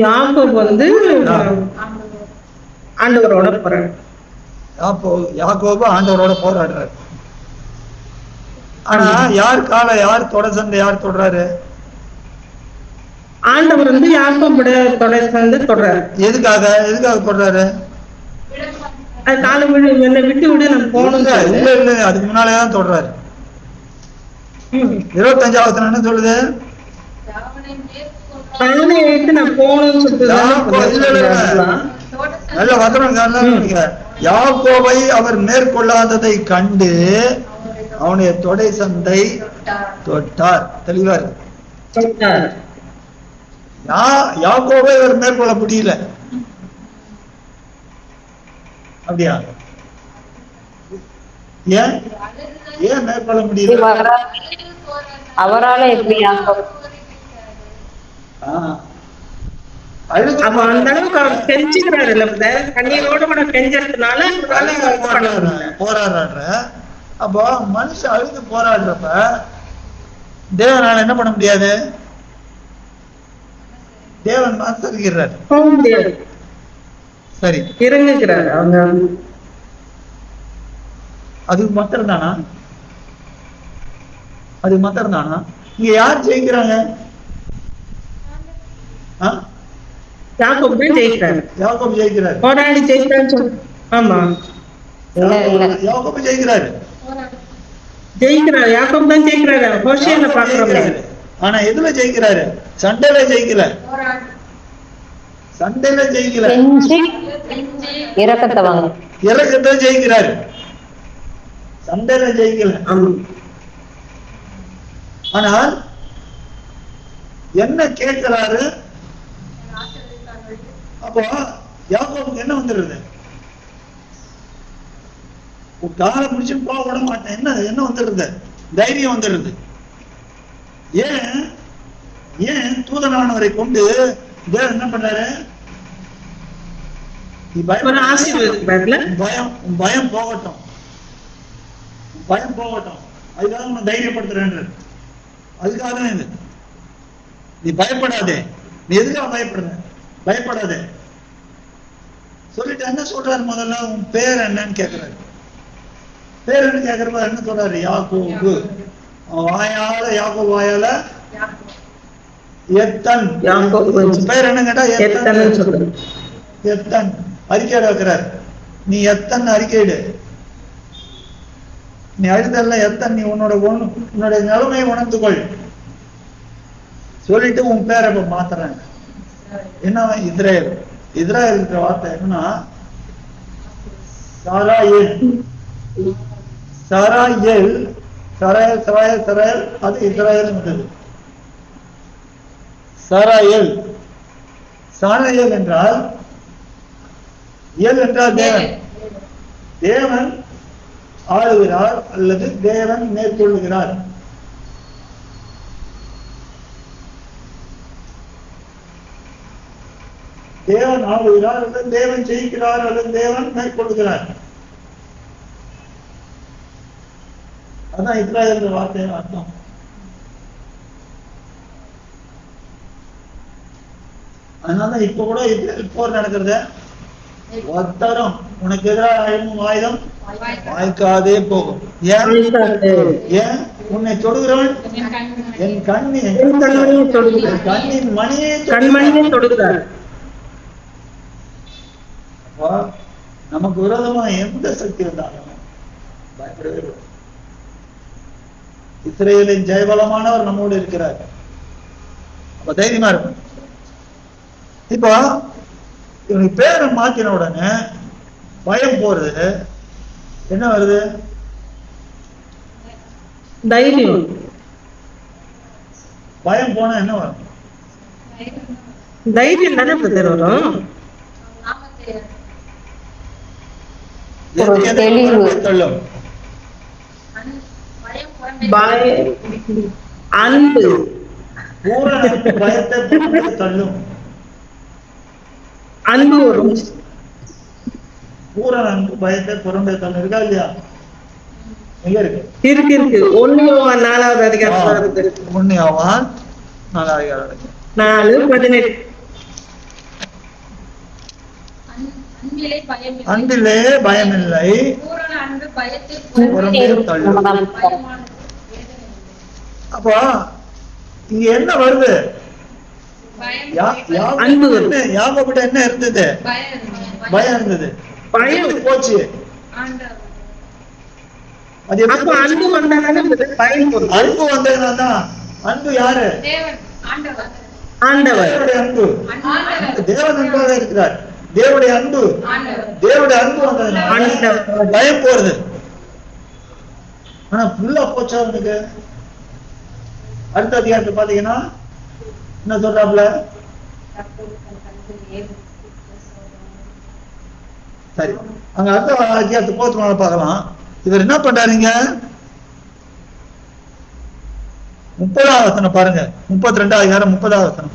யாக்கோபு வந்து ஆண்டவரோட போராடு. யாக்கோபு ஆண்டவரோட போராடுறாரு. ஆனா யார் தொடை சண்டை யார் தொடுறாரு? ஆண்டவர் வந்து யாக்கோபுடைய தொடை சண்டை தொடுறாரு. எதுக்காக தொடுறாரு? காலம் என்னை விட்டு விட நான் போகணும். இல்ல அதுக்கு முன்னாலேதான் தொடுறாரு. 25வது என்ன சொல்லுது? நல்ல வசனம். யாக்கோபை அவர் மேற்கொள்ளாததை கண்டு அவனுடைய தொடை சந்தை தொட்டார். தெளிவா இருக்கு. யாக்கோபை அவர் மேற்கொள்ள முடியல. அப்படியா? ஏன் மேற்கொள்ள முடியல? அவரால எப்படி போராடுற. அப்போ மனுஷன் அழுது போராடுறப்ப தேவனால என்ன பண்ண முடியாது? தேவன் மனசரிக்கிறார். சரி, இறங்குகிறார். அவங்க அது மாத்திரம் தானா? இங்க யார் ஜெயிக்கிறாங்க? யாக்கோபு ஜெயிக்கிறார். போராடி ஜெயிக்கிறார். ஆமா, யாக்கோபு ஜெயிக்கிறாரு. யாக்கோபு தான் ஜெயிக்கிறாரு. ஹோசேல பாக்குறோம். ஆனா எதுல ஜெயிக்கிறாரு? சண்டையில ஜெயிக்கல. இறக்கத்தை ஜெயிக்கிறாரு. சண்டையில ஜெயிக்கல. ஆனால் என்ன கேட்கிறாரு? அப்போ யாக்கோபுக்கு என்ன வந்துடுறது? காலை முடிச்சு போக விட மாட்டேன். என்ன வந்துடுறது? தைரியம் வந்துடுறது. ஏன் தூதனானவரை கொண்டு தேவன் என்ன பண்றாரு? பயம் போகட்டும், அதுக்காக நான் தைரியப்படுத்துறேன். அதுக்காக தான் இது. நீ பயப்படாதே. நீ எதுக்காக பயப்படாதே சொல்லிட்டு என்ன சொல்றாரு? முதல்ல உன் பேர் என்னன்னு கேட்கிறாரு. பேர் என்ன கேட்கிறப்ப என்ன சொல்றாரு? யாக்கோபு. யாக்கோபு வாயால எத்தன். பேர் என்ன கேட்டா எத்தன். அறிக்கையிட வைக்கிறார். நீ எத்தன் அறிக்கையிடு. நீ அழுதல்ல எத்தன். நீ உன்னுடைய நிலைமையை உணர்ந்து கொள். சொல்லிட்டு உன் பேரை இப்ப மாத்துறேன். என்ன இஸ்ரேல்? இஸ்ரேல் இருக்கிற வார்த்தை என்னன்னா சாராயேல். சாராயேல், சராயல் சராயல் சராயல், அது இஸ்ரேல் இருந்தது. சாராயேல், சாராயேல் என்றால் ஏல் என்றால் தேவன். தேவன் ஆளுகிறார் அல்லது தேவன் மேற்கொள்ளுகிறார். தேவன் ஆளுகிறார் அல்லது தேவன் ஜெயிக்கிறார் அல்லது தேவன் மேற்கொள்ளுகிறார். அதான் இஸ்ரேல் வார்த்தையின் அர்த்தம். அதனால இப்ப கூட இஸ்ரேல் போர் நடக்கிறது. ஒருத்தரும் உனக்கு எதிராக ஆயுதம் வாய்க்காதே போகும். ஏன்? ஏன்? உன்னை தொடுகிறவன் என் கண்ணின் மணியை தொடுகிறார். நமக்கு விரோதமா எந்த சக்தி இருந்தாலும் பயப்படவே இல்லை. இஸ்ரேலின் ஜெயபலமானவர் நம்மோடு இருக்கிறார். அப்ப தைரியமா இருக்கும். இப்போ இவனுக்கு பேரை மாத்தின உடனே பயம் போறது. என்ன வருது? தைரியம். பயம் போனா என்ன வரும்? தைரியம் தானே வரும். சொல்லும் அன்பு பயத்தை தள்ளும். அன்பு வரும். பூரண அன்பு பயத்தை புறம்பே தள்ளும். இருக்கா இல்லையா? எங்க இருக்கு? இருக்கு. 1 யோவான் 4வது அதிகாரம் இருக்கு. 1 யோவான் 4வது அதிகாரம் 4:18. அன்பிலே பயமில்லை, புறம்பே தள்ளும். அப்போ இங்க என்ன வருது? யாக்கோபிட்ட என்ன இருந்தது? பயம் இருந்தது. பயம் போச்சு. அப்ப அன்பு வந்ததானே பயம் போகுது. அன்பு வந்ததுனால்தான். அன்பு யாரு? ஆண்டவர். அன்பு தேவன் அன்பாக இருக்கிறார். தேவனுடைய அன்பு வந்ததுனால பயம் போறது. ஆனா ஃபுல்லா போச்சா அவனுக்கு? அடுத்த அதிகாரத்தை பாத்தீங்கன்னா என்ன சொல்றாப்ல? சரி, அங்க அடுத்த அதிகாரத்தை போத்துனால பார்க்கலாம். இவர் என்ன பண்றாருங்க? 30வது வசனம் பாருங்க. 32வது அதிகாரம் 30வது வசனம்.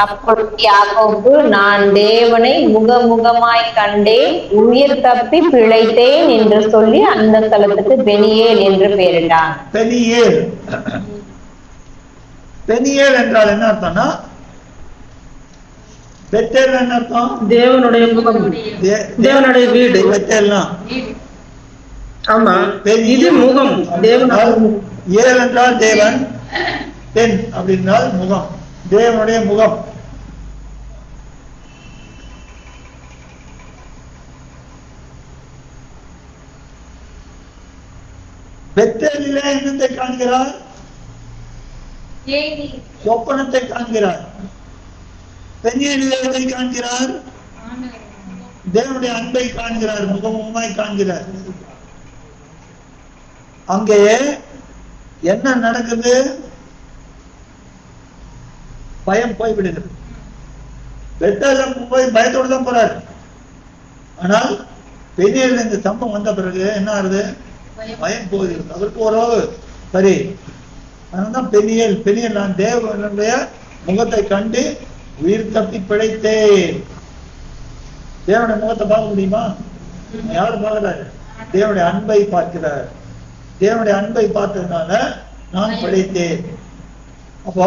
அப்பொழுது யாக்கோபு, நான் தேவனை முகமுகமாய் கண்டேன், உயிர் தப்பி பிழைத்தேன் என்று சொல்லி அந்த ஸ்தலத்துக்கு பெனியேல் என்று பெயரிட்டான். பெனியேல் என்றால் என்ன அர்த்தம்னா, பெத்தேல் என்ன அர்த்தம்? தேவனுடைய முகம், தேவனுடைய வீடு. பெத்தேல்னா ஆமா, இது முகம். ஏல் என்றால் தேவன், பெண் அப்படின்றால் முகம், தேவனுடைய முகம். பெத்தேலிலே என்னத்தை காண்கிறார்? சொப்பனத்தை காண்கிறார். பெனியேலிலே எதை காண்கிறார்? தேவனுடைய அன்பை காண்கிறார், முகமுகமாய் காண்கிறார். அங்கே என்ன நடக்குது? பயம் போய்விடுகிறது. பெத்தேலில் போய் பயத்தோடு தான் போறாரு. ஆனால் பெனியேலில் இந்த சம்பவம் வந்த பிறகு என்ன ஆகுது? பயம் போகிறது. அதற்கு உறவு சரி. அதனால்தான் பெனியேல் நான் தேவனுடைய முகத்தை கண்டு உயிர் தப்பி பிழைத்தேன். தேவனுடைய முகத்தை பார்க்க முடியுமா? யாரும் பார்க்கிறாரு? தேவனுடைய அன்பை பார்க்கிறார். தேவனுடைய அன்பை பார்த்ததுனால நான் பிழைத்தேன். அப்போ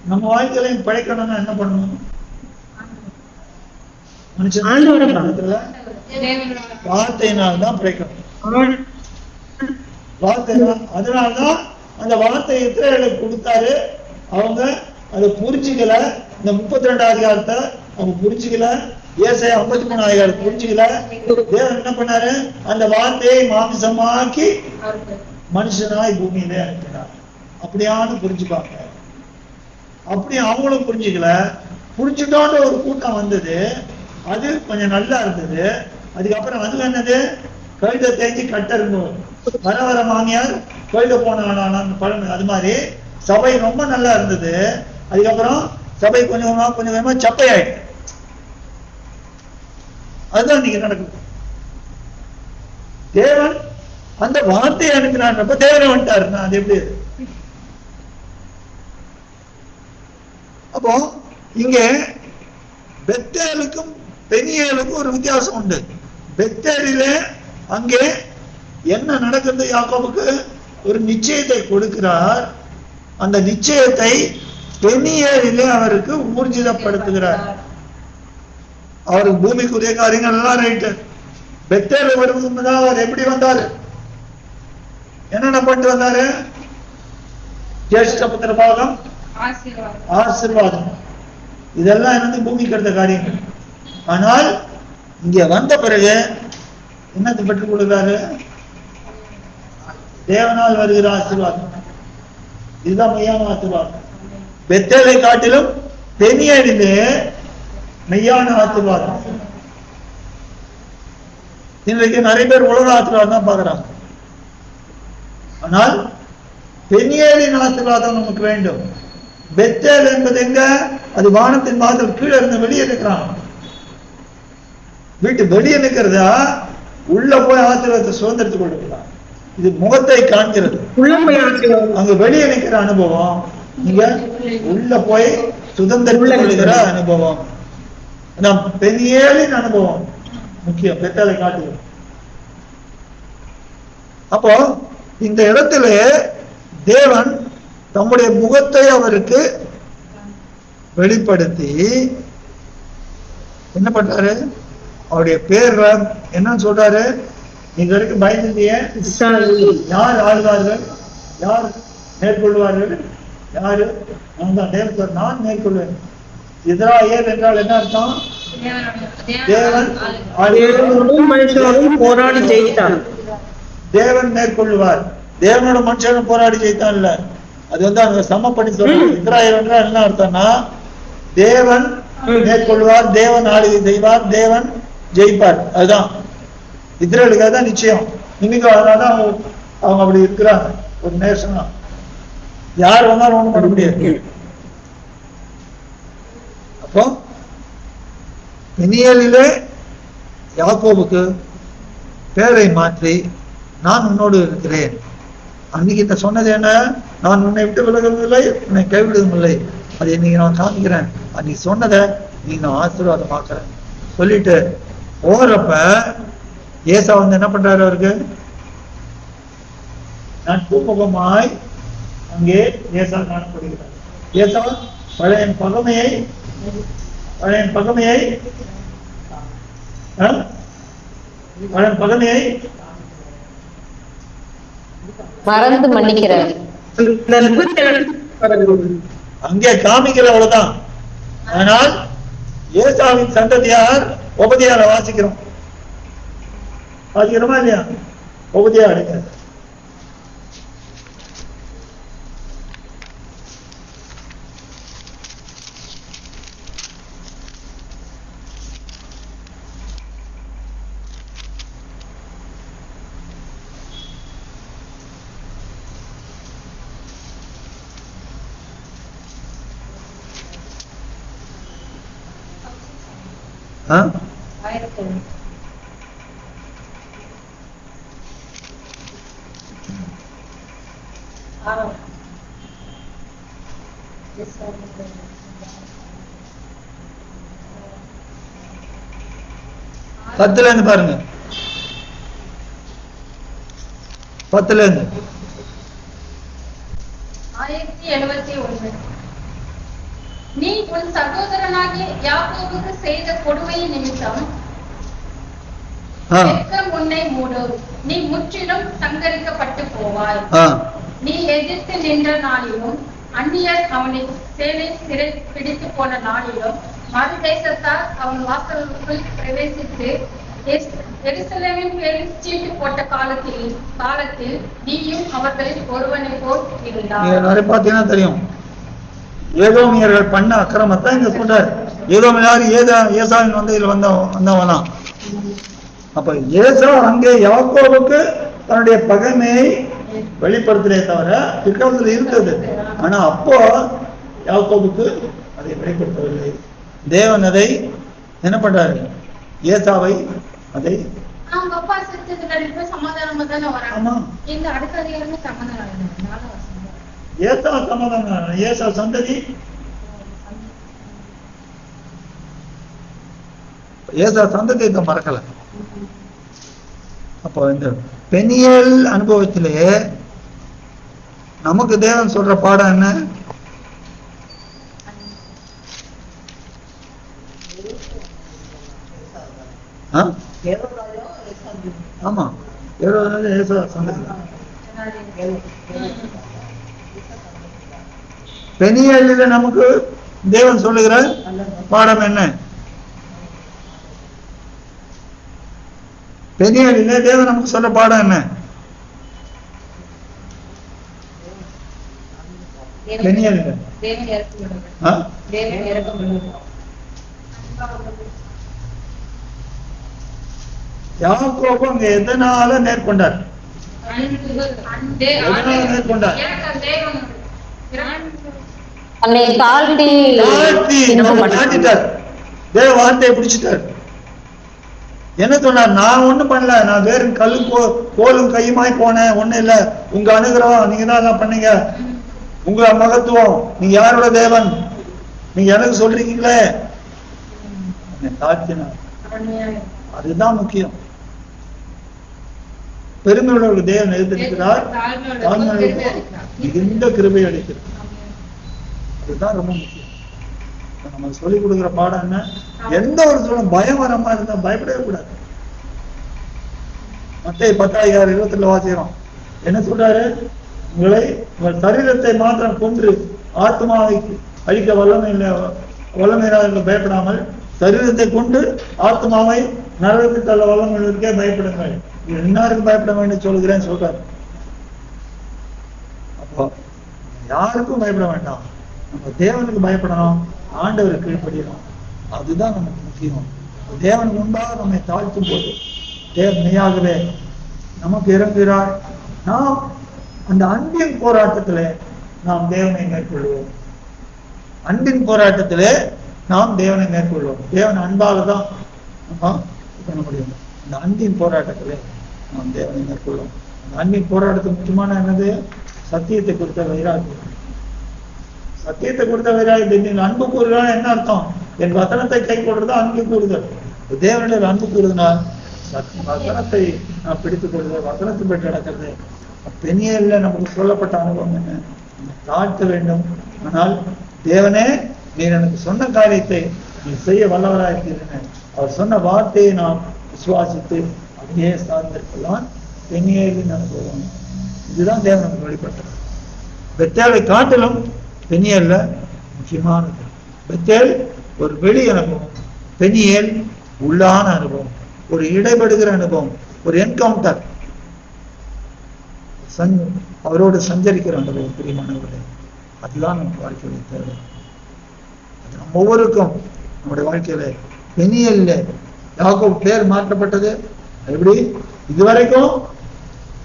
நம்ம வாழ்க்கையிலையும் பிழைக்கணும்னா என்ன பண்ணணும்? வார்த்தையினால்தான் பிழைக்கணும். வார்த்தையினால். அதனால்தான் அந்த வார்த்தை இஸ்ரவேலுக்கு கொடுத்தாரு. அவங்க அதை புரிஞ்சுக்கல. இந்த 32வது அதிகாரத்தை அவங்க புரிஞ்சுக்கல. ஏசாயா 53 புரிஞ்சுக்கல. தேவன் என்ன பண்ணாரு? அந்த வார்த்தையை மாமிசமாக்கி மனுஷனாய் பூமியில இருக்கிறார். அப்படியானு புரிஞ்சுப்பாங்க. அப்படி அவங்களும் புரிஞ்சுக்கல. புரிஞ்சுட்டோன்ற ஒரு கூட்டம் வந்தது. அது கொஞ்சம் நல்லா இருந்தது. அதுக்கப்புறம் அது என்னது? கழுத தேஞ்சி கட்டருந்தோம். வர வர மாமியார் கழுத போன பழம். அது மாதிரி சபை ரொம்ப நல்லா இருந்தது. அதுக்கப்புறம் சபை கொஞ்சம் கொஞ்சமா சப்பையாயிட்டு. அதுதான் நீங்க நடக்குது. தேவன் அந்த வார்த்தையை அனுப்பினார். தேவனை வந்துட்டாரு. அது எப்படி? அப்போ இங்க பெத்தேலுக்கும் பெனியேலுக்கும் ஒரு வித்தியாசம் உண்டு. பெத்தேலில அங்கே என்ன நடக்கிறது? யாக்கோபுக்கு ஒரு நிச்சயத்தை கொடுக்கிறார். அந்த நிச்சயத்தை பெனியேலிலே அவருக்கு ஊர்ஜிதப்படுத்துகிறார். அவருக்கு பூமிக்குரிய காரியங்கள் எல்லாம் ரைட்டு. பெத்தேல வருவதுதான் அவர் எப்படி வந்தாரு? என்னென்ன பண்ணிட்டு வந்தாரு? ஜேஷ்ட புத்திர பாகம், ஆசீர்வாதம், இதெல்லாம் வந்து பூமிக்கு எடுத்த காரியங்கள். ஆனால் இங்க வந்த பிறகு என்னத்தை பெற்றுக் கொடுக்கிறாரு? தேவனால் வருகிற ஆசீர்வாதம். இதுதான் மெய்யான ஆசீர்வாதம். பெத்தேலை காட்டிலும் பெனியேலிலே மெய்யான ஆசீர்வாதம். இன்றைக்கு நிறைய பேர் உலக ஆசீர்வாதம் தான் பார்க்கிறாங்க. ஆனால் பெனியேலின் ஆசீர்வாதம் நமக்கு வேண்டும். பெத்தேல் என்பது எங்க? அது வானத்தின் வாசல் கீழே இருந்து வெளியே நிற்கிறான். வீட்டு வெளியே நிற்கிறதா உள்ள போய் ஆசீர்வாதத்தை சுதந்திரத்துக் கொள்ளுகிறான். இது முகத்தை காண்கிறது. அங்க வெளியே நிற்கிற அனுபவம், நீங்க உள்ள போய் சுதந்திரத்துக் கொள்ளுகிற அனுபவம். நம் பெனியேலின் அனுபவம் முக்கியம். பெத்தேலை காட்டுகிறோம். அப்போ இந்த இடத்துல தேவன் தம்முடைய முகத்தை அவருக்கு வெளிப்படுத்தி என்ன பண்றாரு? அவருடைய பேர் என்னன்னு சொல்றாரு? நீங்க வரைக்கும் பயந்துட்டிய யார் ஆழ்வார்கள், யார் மேற்கொள்வார்கள்? யாரு? நான் மேற்கொள்வேன். இஸ்ராயேல் என்றால் என்ன அர்த்தம்? தேவன் போராடி ஜெயித்தார். தேவன் மேற்கொள்வார். தேவனோட மனுஷனும் போராடி ஜெயித்தான் இல்ல. அது வந்து அங்க சம பண்ணி சொல்றாங்க. இஸ்ராயேல் என்றால் என்ன அர்த்தம்னா தேவன் மேற்கொள்வார், தேவன் ஆளுகை செய்வார், தேவன் ஜெயிப்பார். அதுதான் இஸ்ரேலுக்கு தான் நிச்சயம். இன்னைக்கு அதனாலதான் அவங்க அப்படி இருக்கிறாங்க. ஒரு நேஷனா யார் வந்தாலும் ஒண்ணும் பண்ண முடியாது. அப்போ பெனியேலிலே யாக்கோபுக்கு பேரை மாற்றி நான் உன்னோடு இருக்கிறேன். அன்னைக்கு இந்த சொன்னது என்ன? நான் உன்னை விட்டு விலகுவதும் இல்லை, உன்னை கைவிடுவதும் இல்லை. அதை இன்னைக்கு நான் காமிக்கிறேன். அன்னைக்கு சொன்னதை நீங்க நான் ஆசீர்வாதமாக்குறேன் சொல்லிட்டு போறப்ப ஏசா வந்து என்ன பண்றாரு? அவருக்கு நட்பு முகமாய் அங்கே ஏசா காணப்படுகிறார். ஏசா பழைய பகமையை மறந்து மன்னிக்கிறார். அங்கே காமிக்கிற அவ்வளவுதான். ஆனால் ஏசாவின் சந்ததியார் உபதியார வாசிக்கிறோம். வாசிக்கிறோமா இல்லையா? உபதியார் அடைக்கிறது. பத்துல இருந்து பாருங்க. 1071. நீ உன் சகோதரனாகிய யாக்கோபுக்கு செய்த கொடுமை நிமித்தம் வெட்கம் உன்னை மூடும். நீ முற்றிலும் சங்கரிக்கப்பட்டு போவாய். நீ எதிர்த்து நின்ற நாளிலும் அந்நியர் அவனை சேலை சிறை பிடித்து போன நாளிலும் மறு தேசத்தார் அவன் வாசலுக்குள் பிரவேசித்து எருசலேமின் பேரில் சீட்டு போட்ட காலத்தில் நீயும் அவர்களில் ஒருவனை போல் இருந்தார். நிறைய பார்த்தீங்கன்னா தெரியும், ஏதோமியர்கள் பண்ண அக்கிரமத்தை இங்க சொல்றாரு. ஏசாவின் வந்து இதுல வந்தவனா. அப்ப ஏசா அங்கே யாக்கோபுக்கு தன்னுடைய பகைமையை வெளிப்படுத்துறே தவிர பிற்காலத்தில் இருந்தது. ஆனா அப்போ யாக்கோபுக்கு அதை வெளிப்படுத்தவில்லை. தேவன் அதை என்ன பண்றாரு? ஏசாவை அதை அவங்க அப்பா செஞ்சதுல சமாதானமா தானே வராங்க. இந்த அடுத்த அதிகாரமே சமாதானம். ஏசா சமாதானம், ஏசா சந்ததி, ஏசா சந்ததியை மறக்கல. அப்போ இந்த பெனியேல் அனுபவத்திலேயே நமக்கு தேவன் சொல்ற பாடம் என்ன? ஆமா, ஏசா சந்ததி. பெனியேலில நமக்கு தேவன் சொல்லுகிற பாடம் என்ன? பெனியேலில தேவன் நமக்கு சொல்ற பாடம் என்ன? பெனியேலில யாக்கோபு அங்க எதனால மேற்கொண்டார்? மேற்கொண்டார் தேவ வார்த்தையை பிடிச்சிட்டார். என்ன சொன்னார்? நான் ஒண்ணும் பண்ணல, நான் வேறு கல்லும் கோலும் கையுமாய் போனேன், ஒண்ணும் இல்ல. உங்க அனுகிரகம், நீங்க தான் எல்லாம் பண்ணீங்க. உங்க மகத்துவம், நீங்க யாரோட தேவன் நீங்க எனக்கு சொல்றீங்களே. தாழ்த்தினார். அதுதான் முக்கியம். பெருமையுள்ளவர்கள் தேவன் எழுதியிருக்கிறார், மிகுந்த கிருபை அளிக்கிறார். அதுதான் ரொம்ப முக்கியம். நம்ம சொல்லிக் கொடுக்குற பாடம் என்ன? எந்த ஒரு சொல்லும் பயம் வர மாதிரி இருந்தா பயப்படவே கூடாது. மத்தேயு 10:27 வாசிக்கிறோம். என்ன சொல்றாரு? உங்கள் சரீரத்தை மாத்திரம் கொன்று ஆத்மாவை அழிக்க வல்லமையாக பயப்படாமல் சரீரத்தை கொண்டு ஆத்மாவை நரகத்துக்கு தள்ள வல்லமைக்கே பயப்படுங்கள். எல்லாருக்கும் பயப்பட வேண்டும் சொல்லுகிறேன்னு சொல்றாரு. அப்போ யாருக்கும் பயப்பட வேண்டாம், நம்ம தேவனுக்கு பயப்படணும், ஆண்டவரை கீழ்ப்படியணும். அதுதான் நமக்கு முக்கியம். தேவனுக்கு முன்பாக நம்மை தாழ்த்தும் போது தேவன் மெய்யாகவே நமக்கு இறங்குகிறார். நாம் அந்த அன்பின் போராட்டத்திலே நாம் தேவனை மேற்கொள்வோம். அன்பின் போராட்டத்திலே நாம் தேவனை மேற்கொள்வோம். தேவன் அன்பாக தான் நம்ம பண்ண முடியும். அந்த அன்பின் போராட்டத்திலே நாம் தேவனை மேற்கொள்வோம். அந்த அன்பின் போராட்டத்துக்கு முக்கியமான என்னது? சத்தியத்தை கொடுத்த வைராகியம். சத்தியத்தை கொடுத்த வைராகியத்தை நீங்கள் அன்பு கூறுகிறான் என்ன அர்த்தம்? என் வசனத்தை கை கொள்றதா அன்பு கூறுதல். தேவனுடைய அன்பு கூறுதுனால் வசனத்தை நான் பிடித்துக் கொள்வது, வசனத்தை பெற்று நடக்கிறது. பெனியேல்ல நமக்கு சொல்லப்பட்ட அனுபவம் என்ன? தாழ்த்த வேண்டும். ஆனால் தேவனே, நீர் எனக்கு சொன்ன காரியத்தை நீ செய்ய வல்லவராயிருக்கிறேன். அவர் சொன்ன வார்த்தையை நாம் விசுவாசித்து அப்படியே சார்ந்திருக்கலாம். பெனியேலின் அனுபவம் இதுதான் தேவன் நமக்கு வெளிப்பட்டது. பெத்தேலை காட்டிலும் பெனியேல்ல முக்கியமானது. பெத்தேல் ஒரு வெளி அனுபவம், பெனியேல் உள்ளான அனுபவம், ஒரு இடைபடுகிற அனுபவம், ஒரு என்கவுண்டர், அவரோடு சஞ்சரிக்கிற அனுபவம். பிரியமானவர்களே, அதுதான் நம்ம வாழ்க்கையில தேவை. அது நம்ம ஒவ்வொருக்கும் நம்முடைய வாழ்க்கையில. பெனியேல்ல யாக்கோபு பேர் மாற்றப்பட்டது எப்படி? இதுவரைக்கும்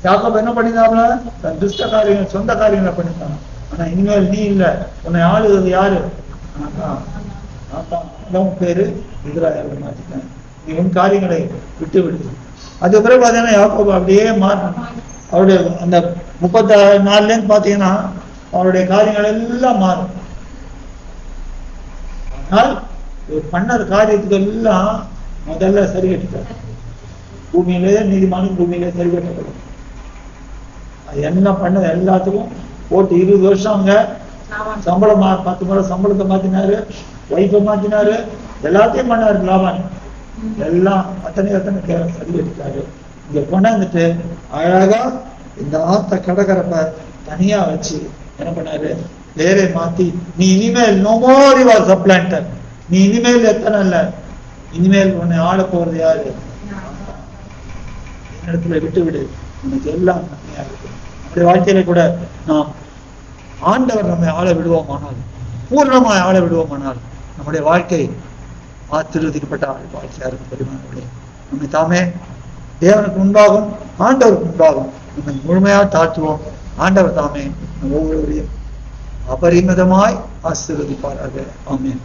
யாக்கோபு என்ன பண்ணிருந்தாங்களா? தன் துஷ்ட காரியங்கள், சொந்த காரியங்களை பண்ணிட்டாங்க. ஆனா இனிமேல் நீ இல்ல, உன்னை ஆளுவது யாரு? உன் பேரு இஸ்ராயேல் மாத்திட்டேன், நீ உன் காரியங்களை விட்டு விடுது. அது பிறகு பாத்தீங்கன்னா யாக்கோபு அப்படியே மாறணும். அவருடைய அந்த 34 பாத்தீங்கன்னா அவருடைய காரியங்கள் எல்லாம் மாறும். ஆனால் பண்ண காரியத்துக்கு எல்லாம் முதல்ல சரி கட்டிட்டார். பூமியிலே நீதிமானும் பூமியிலே சரி கட்டப்படும். என்ன பண்ணது எல்லாத்துக்கும் போட்டு 20 வருஷம் அங்க சம்பளம் 10 முறை சம்பளத்தை மாத்தினாரு, வைஃபை மாத்தினாரு, எல்லாத்தையும் பண்ணாரு. லாபான் எல்லாம் அத்தனை சரி கட்டிட்டாரு. இங்க கொண்டாந்துட்டு அழகா இந்த ஆத்த கடற்கரப்ப தனியா வச்சு என்ன பண்ணாரு? பேரை மாத்தி, நீ இனிமேல் நோ மோர் யுவர் சப்ளான்டர், நீ இனிமேல் எத்தனை இல்ல, இனிமேல் உன்னை ஆள போறது யாரு? இடத்துல விட்டு விடு, உனக்கு எல்லாம் நன்மையா இருக்கு. நம்முடைய வாழ்க்கையில கூட நாம் ஆண்டவர் நம்மை ஆள விடுவோமானால், பூர்ணமாய் ஆள விடுவோமானால், நம்முடைய வாழ்க்கை ஆசீர்வதிக்கப்பட்ட வாழ்க்கையா இருக்கும். பெருமானவர்களே, நம்மை தாமே தேவனுக்கு முன்பாகும் ஆண்டவருக்கு முன்பாகும் நம்மை முழுமையாக தாழ்த்துவோம். ஆண்டவர் தாமே ஒவ்வொருவரையும் அபரிமிதமாய் ஆசீர்வதிப்பாராக. ஆமென்.